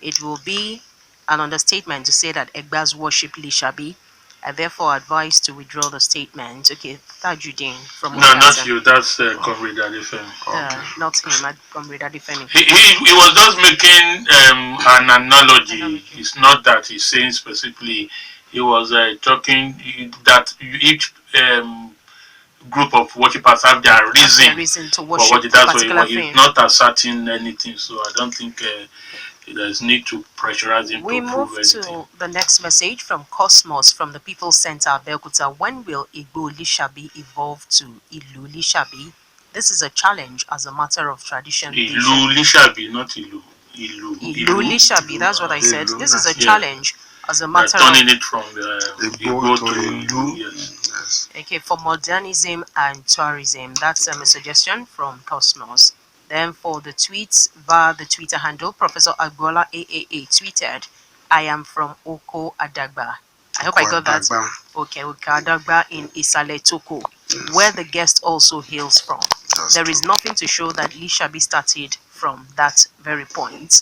It will be an understatement to say that Egbas worship Lisabi. I therefore advise to withdraw the statement. Okay, Tajuddin from no, not you. That's Comrade Adefemi. Not him, Comrade Adefemi. He was just making an analogy. It's not that he's saying specifically. He was talking that each group of worshippers have their reason to for worship what a that's particular what thing. it's not asserting anything. So I don't think there's need to pressurize him We to move prove anything. to the next message from Cosmos from the People's Center, Belkuta. When will Igbo Lishabi evolve to Ilu Lishabi? This is a challenge as a matter of tradition. Ilu Lishabi, not Ilu. Ilu Lishabi, that's what I said. Ilu, This is a yeah. challenge as a matter turning of... it from Igbo to Ilu. Yes. Okay, for modernism and tourism. That's a suggestion from Cosmos. Then for the tweets via the Twitter handle, Professor Agbola AAA tweeted, "I am from Oko Adagba." I hope I got that. Okay, Oko Adagba in Isale Toko, where the guest also hails from. There is nothing to show that Lishabi started from that very point.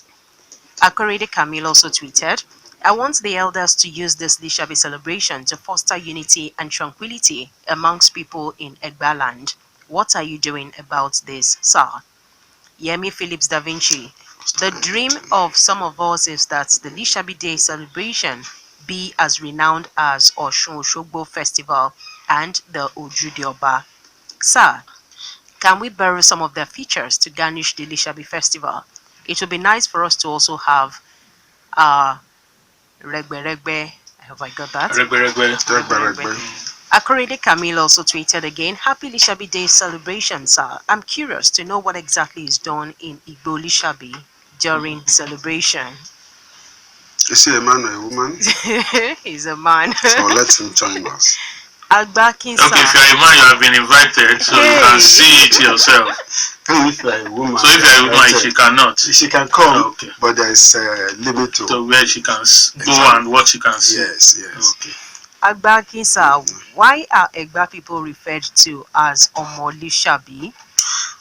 Akorede Camille also tweeted, "I want the elders to use this Lishabi celebration to foster unity and tranquility amongst people in Egbaland. What are you doing about this, sir?" Yemi Phillips Da Vinci, "The dream of some of us is that the Lishabi Day celebration be as renowned as Oshun Oshogbo Festival and the Ojudioba. Sir, can we borrow some of their features to garnish the Lishabi Festival? It would be nice for us to also have Regbe Regbe." I hope I got that. Regbe. Akorede Camille also tweeted again, "Happy Lishabi Day celebration, sir. I'm curious to know what exactly is done in Igbo Lishabi during the celebration." Is he a man or a woman? He's a man. So let him join us. Agbaakin, sir. Okay, if you're a man, you have been invited, so you can see it yourself. If you're a woman, so if you're a woman, she cannot. She can come, okay. But there is a limit to where she can go and what she can see. Yes. Okay. Agbaakin, sir, why are Egba people referred to as Omo Lishabi?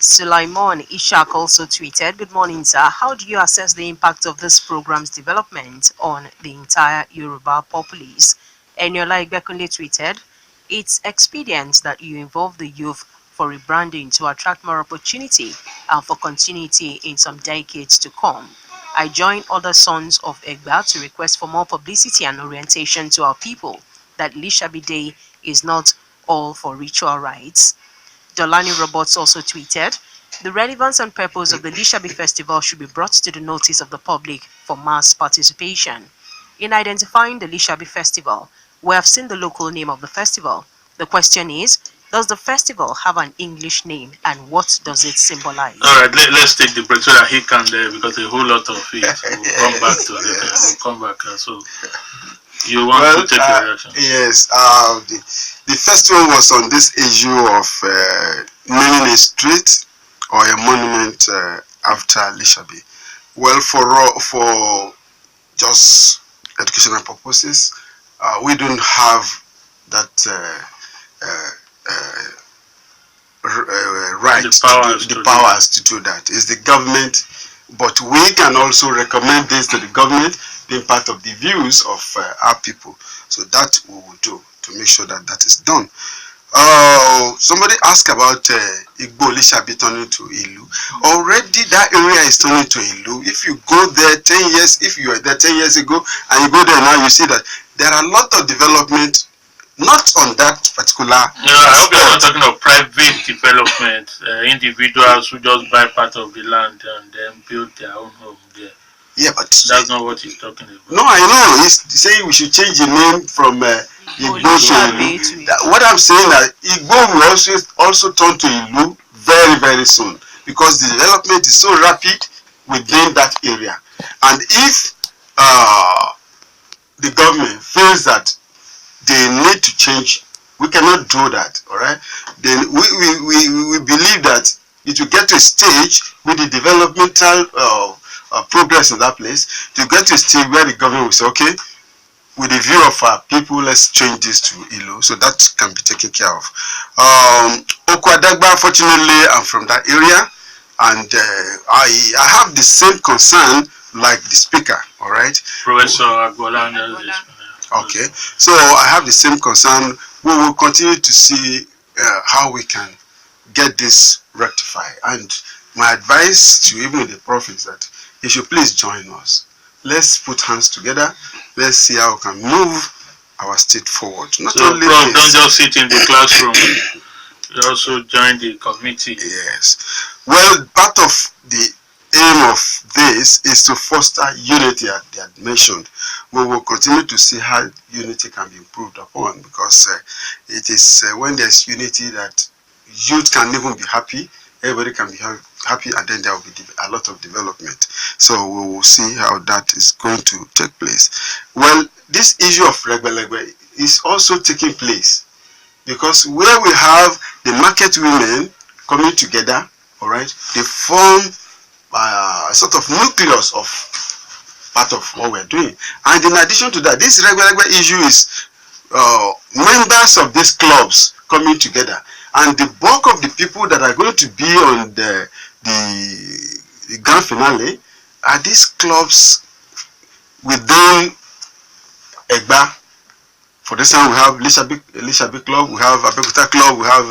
Sulaimon Ishak also tweeted, "Good morning, sir. How do you assess the impact of this program's development on the entire Yoruba populace?" Eniola Igbekunle tweeted, "It's expedient that you involve the youth for rebranding to attract more opportunity and for continuity in some decades to come. I join other sons of Egba to request for more publicity and orientation to our people that Lishabi Day is not all for ritual rites." Dolani Roberts also tweeted, "The relevance and purpose of the Lishabi Festival should be brought to the notice of the public for mass participation. In identifying the Lishabi Festival, we have seen the local name of the festival. The question is, does the festival have an English name and what does it symbolize?" Alright, let's take the break so that he can because a whole lot of it. We'll come back to it. We'll come back. So you want to take your reaction? Yes, the festival was on this issue of naming a street or a monument after Lishabi. Well, for just educational purposes, we don't have that right, the powers to do that. It's the government, but we can also recommend this to the government, the impact of the views of our people. So that we will do to make sure that that is done. Somebody asked about Igbo Lishabi turning to Ilu. Already that area is turning to Ilu. If you go there 10 years, if you were there 10 years ago, and you go there now, you see that there are a lot of development. Not on that particular. No, I hope you're not talking of private development, individuals who just buy part of the land and then build their own home there. Yeah, but that's not what he's talking about. No, I know. He's saying we should change the name from Igbo to Ilu. What I'm saying that Igbo will also turn to Ilu very, very soon because the development is so rapid within that area. And if the government feels that they need to change, we cannot do that, all right? Then we believe that it will get to a stage with the developmental progress in that place, to get to a stage where the government will say, okay, with the view of our people, let's change this to Ilu. So that can be taken care of. Okwadagba, unfortunately, I'm from that area, and I have the same concern like the speaker, all right? Professor Agbola. Okay, so I have the same concern. We will continue to see how we can get this rectified. And my advice to even the prophet is that he should please join us. Let's put hands together. Let's see how we can move our state forward. Not so, only Prof, don't just sit in the classroom. You also joined the committee. Yes. Well, part of the aim of this is to foster unity, as they had mentioned. We will continue to see how unity can be improved upon, because it is when there's unity that youth can even be happy, everybody can be happy, and then there will be a lot of development. So we will see how that is going to take place. Well, this issue of Legbe is also taking place, because where we have the market women coming together, all right, they form a sort of nucleus of part of what we're doing. And in addition to that, this regular issue is members of these clubs coming together, and the bulk of the people that are going to be on the grand finale are these clubs within Egba. For this time, we have Lisabi Club, we have Abeokuta Club, we have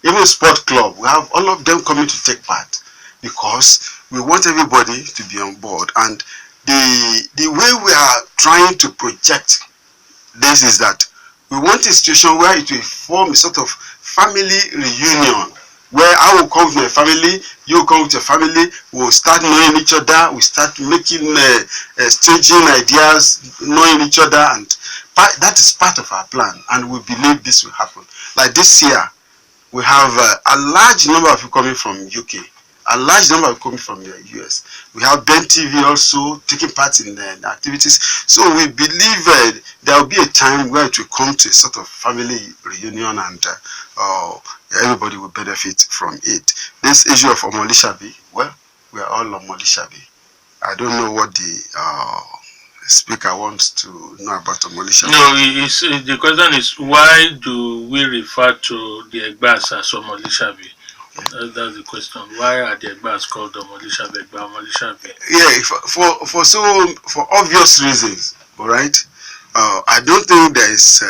even Sport Club. We have all of them coming to take part, because we want everybody to be on board. And the way we are trying to project this is that we want a situation where it will form a sort of family reunion, where I will come with my family, you will come with your family, we will start knowing each other, we start making staging ideas, knowing each other, and that is part of our plan, and we believe this will happen. Like this year, we have a large number of people coming from UK, a large number of people coming from the US. We have Ben TV also taking part in the activities. So we believe there will be a time where it will come to a sort of family reunion, and everybody will benefit from it. This issue of Omolishabi, well, we are all Omolishabi. I don't know what the speaker wants to know about Omolishabi. No, the question is, why do we refer to the Egbas as Omolishabi? That's the question. Why are the Egbas called Omolishabi? Yeah, for obvious reasons, all right. I don't think there is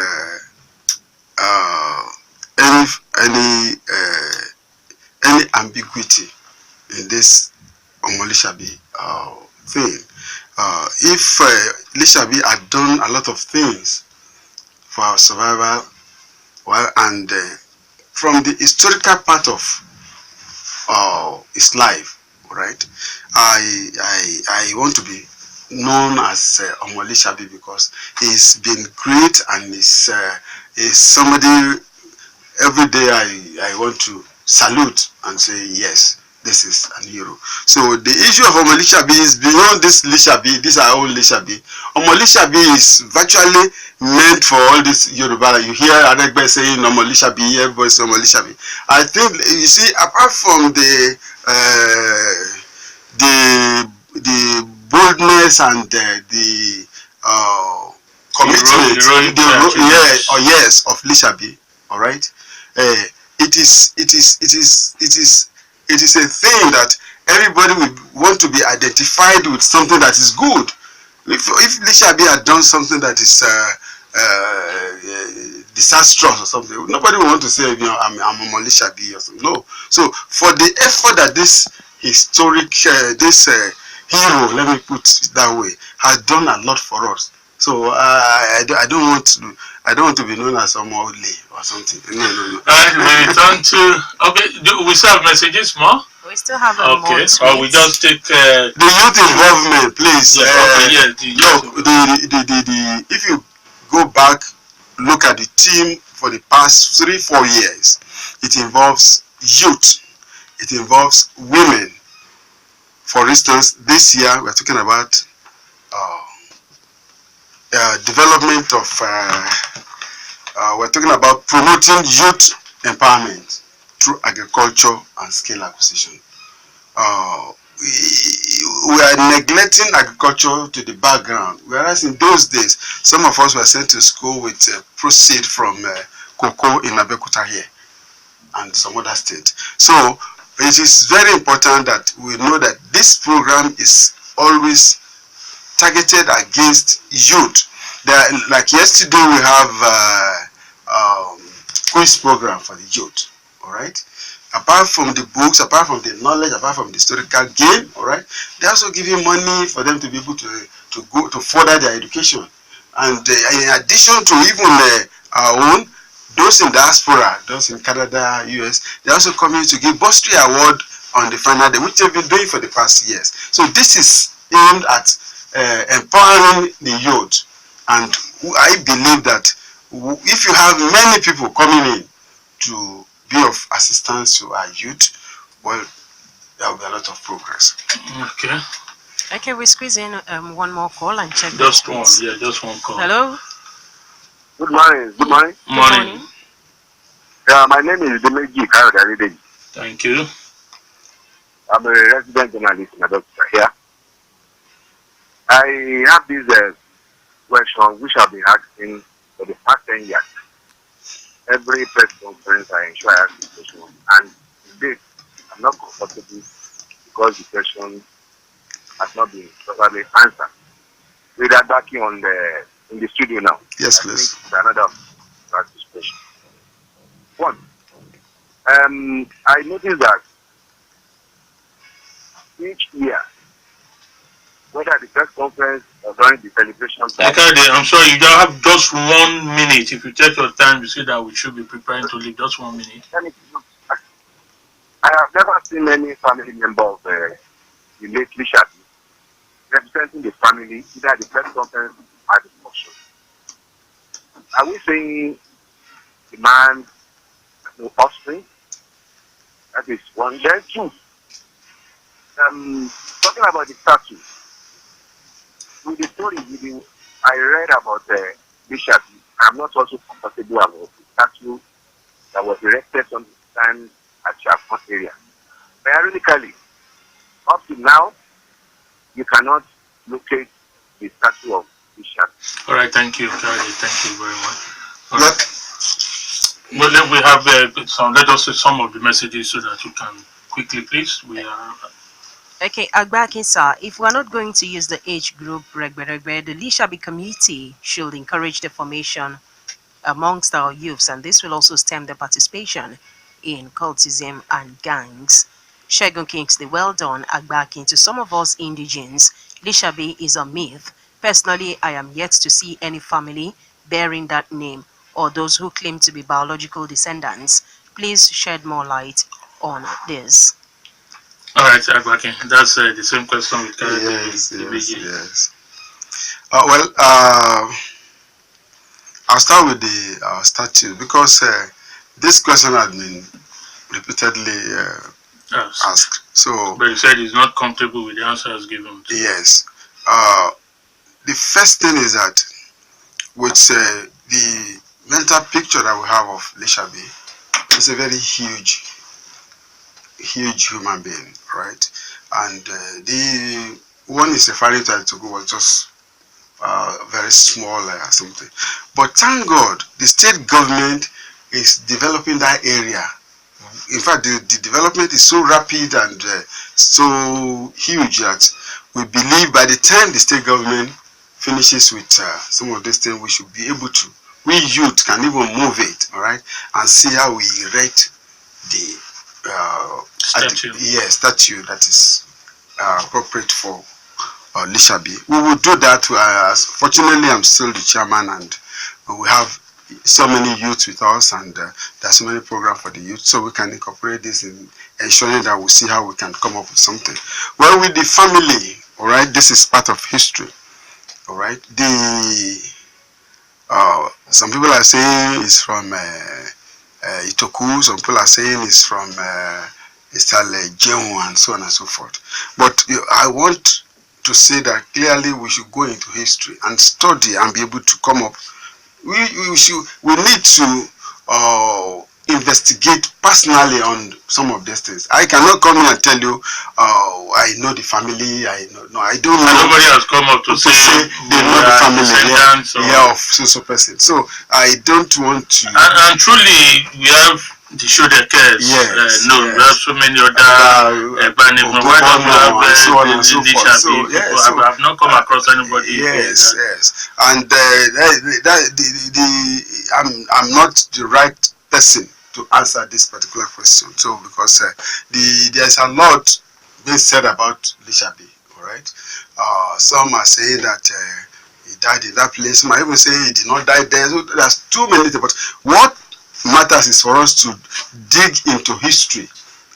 any ambiguity in this Omolishabi thing. If Lishabi had done a lot of things for our survival, well, and from the historical part of his life, right? I want to be known as Omolishabi, because he's been great, and is somebody every day I want to salute and say, yes, this is an hero. So the issue of Omolishabi is beyond this Lishabi. These are all Lishabi. Omolishabi is virtually meant for all this Yoruba. You hear Adegbe saying Omolishabi, everybody say Omolishabi. I think, you see, apart from the boldness and the commitment, yes, of Lishabi, all right. It is a thing that everybody will want to be identified with something that is good. If Lishabi had done something that is disastrous or something, nobody will want to say, you know, I'm a Lishabi or something. No. So for the effort that this historic, hero, let me put it that way, has done a lot for us. So I don't want to be known as Omole or something. No. We return to, okay. We still have messages more. We still have more. Okay, or we just take the youth involvement, please. If you go back, look at the team for the past 3-4 years, it involves youth, it involves women. For instance, this year we're talking about development of we're talking about promoting youth empowerment through agriculture and skill acquisition. We are neglecting agriculture to the background, whereas in those days some of us were sent to school with proceed from cocoa in Abeokuta here and some other states. So it is very important that we know that this program is always targeted against youth. Like yesterday, we have quiz program for the youth. All right. Apart from the books, apart from the knowledge, apart from the historical gain, all right, they also giving money for them to be able to go to further their education. And in addition to even our own, those in diaspora, those in Canada, US, they also come here to give bursary award on the final day, which they've been doing for the past years. So this is aimed at empowering the youth, and I believe that if you have many people coming in to be of assistance to our youth, well, there will be a lot of progress. Okay. Okay, we squeeze in one more call and check. Just one, yeah, just one call. Hello. Good morning. Good morning. Morning. Yeah, my name is Dele. Thank you. I'm a resident journalist in Adopt here. I have this question which I've been asking for the past 10 years. Every press conference I ensure I ask this question, and today I'm not comfortable because the question has not been properly answered. With Agbaakin in the studio now. Yes, please. Another practice question. One, I noticed that each year, whether the press conference or during the celebration. I'm sorry, you don't have just 1 minute. If you take your time, you see that we should be preparing to leave. Just 1 minute. I have never seen any family member of the late Lisabi representing the family, either at the press conference or the function. Are we saying the man has no offspring? That is one. Then two, talking about the statue, with the story I read about Lisabi, I'm not also comfortable about the statue that was erected on the stand at Chapman area. But ironically, up to now, you cannot locate the statue of Lisabi. All right, thank you, Jare. Thank you very much. All right. Well, then we have let us say some of the messages so that you can quickly, please. We are. Okay, Agbaakin sir, if we're not going to use the age group Regbe, the Lisabi community should encourage the formation amongst our youths, and this will also stem the participation in cultism and gangs. Shegun Kingsley, well done, Agbaakin. To some of us indigenes, Lisabi is a myth. Personally, I am yet to see any family bearing that name or those who claim to be biological descendants. Please shed more light on this. All right, Agbaakin, that's the same question we carried. Yes. I'll start with the statue because this question has been repeatedly asked. So, but you said he's not comfortable with the answers given. Yes. The first thing is that with the mental picture that we have of Lisabi, it's a very huge human being, right? And the one is referring to Itoku was just very small something. But thank God, the state government is developing that area. In fact, the development is so rapid and so huge that we believe by the time the state government finishes with some of these things, we should be able to, we youth can even move it, all right, and see how we rate the statue that is appropriate for Lisabi. We will do that. Fortunately, I'm still the chairman, and we have so many youths with us, and there's so many programs for the youth, so we can incorporate this in ensuring that we see how we can come up with something. Well, with the family, all right, this is part of history, all right. Some people are saying it's from Itoku, some people are saying it's from Egwuonwu, and so on and so forth. But I want to say that clearly we should go into history and study and be able to come up. We need to investigate personally on some of these things. I cannot come in and tell you, I know the family. I don't know. Nobody has come up to say they know the family of so person. So I don't want to. And truly, we have the show the cares. We have so many other Egwuonwu. Why don't we have so on and so forth? So I have not come across anybody. Yes. And I'm not the right person to answer this particular question. So because there's a lot being said about Lisabi, all right. Some are saying that he died in that place. Some are even saying he did not die there. So there's too many things. But what matters is for us to dig into history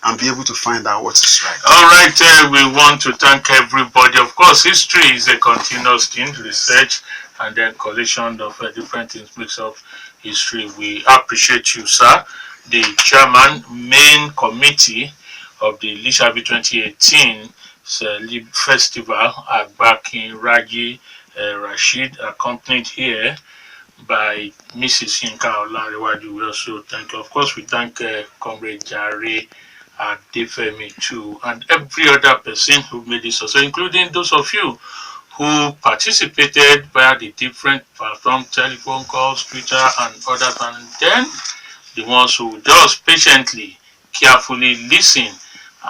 and be able to find out what is right. All right, we want to thank everybody. Of course, history is a continuous thing, research and then collection of different things makes up history. We appreciate you, sir, the chairman, main committee of the Lisabi 2018 Festival, Agbaakin, Raji, Rasheed, accompanied here by Mrs. Yinka Olanrewaju. We also thank, of course, we thank Comrade Jare, Adefemi too, and every other person who made this also, including those of you who participated via the different platforms, telephone calls, Twitter, and others, and then the ones who just patiently, carefully listen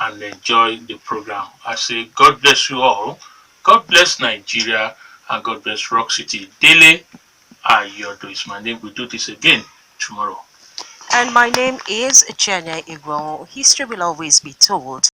and enjoy the program. I say, God bless you all, God bless Nigeria, and God bless Rock City. Dele, Ayodo is my name. We'll do this again tomorrow. And my name is Chienye. History will always be told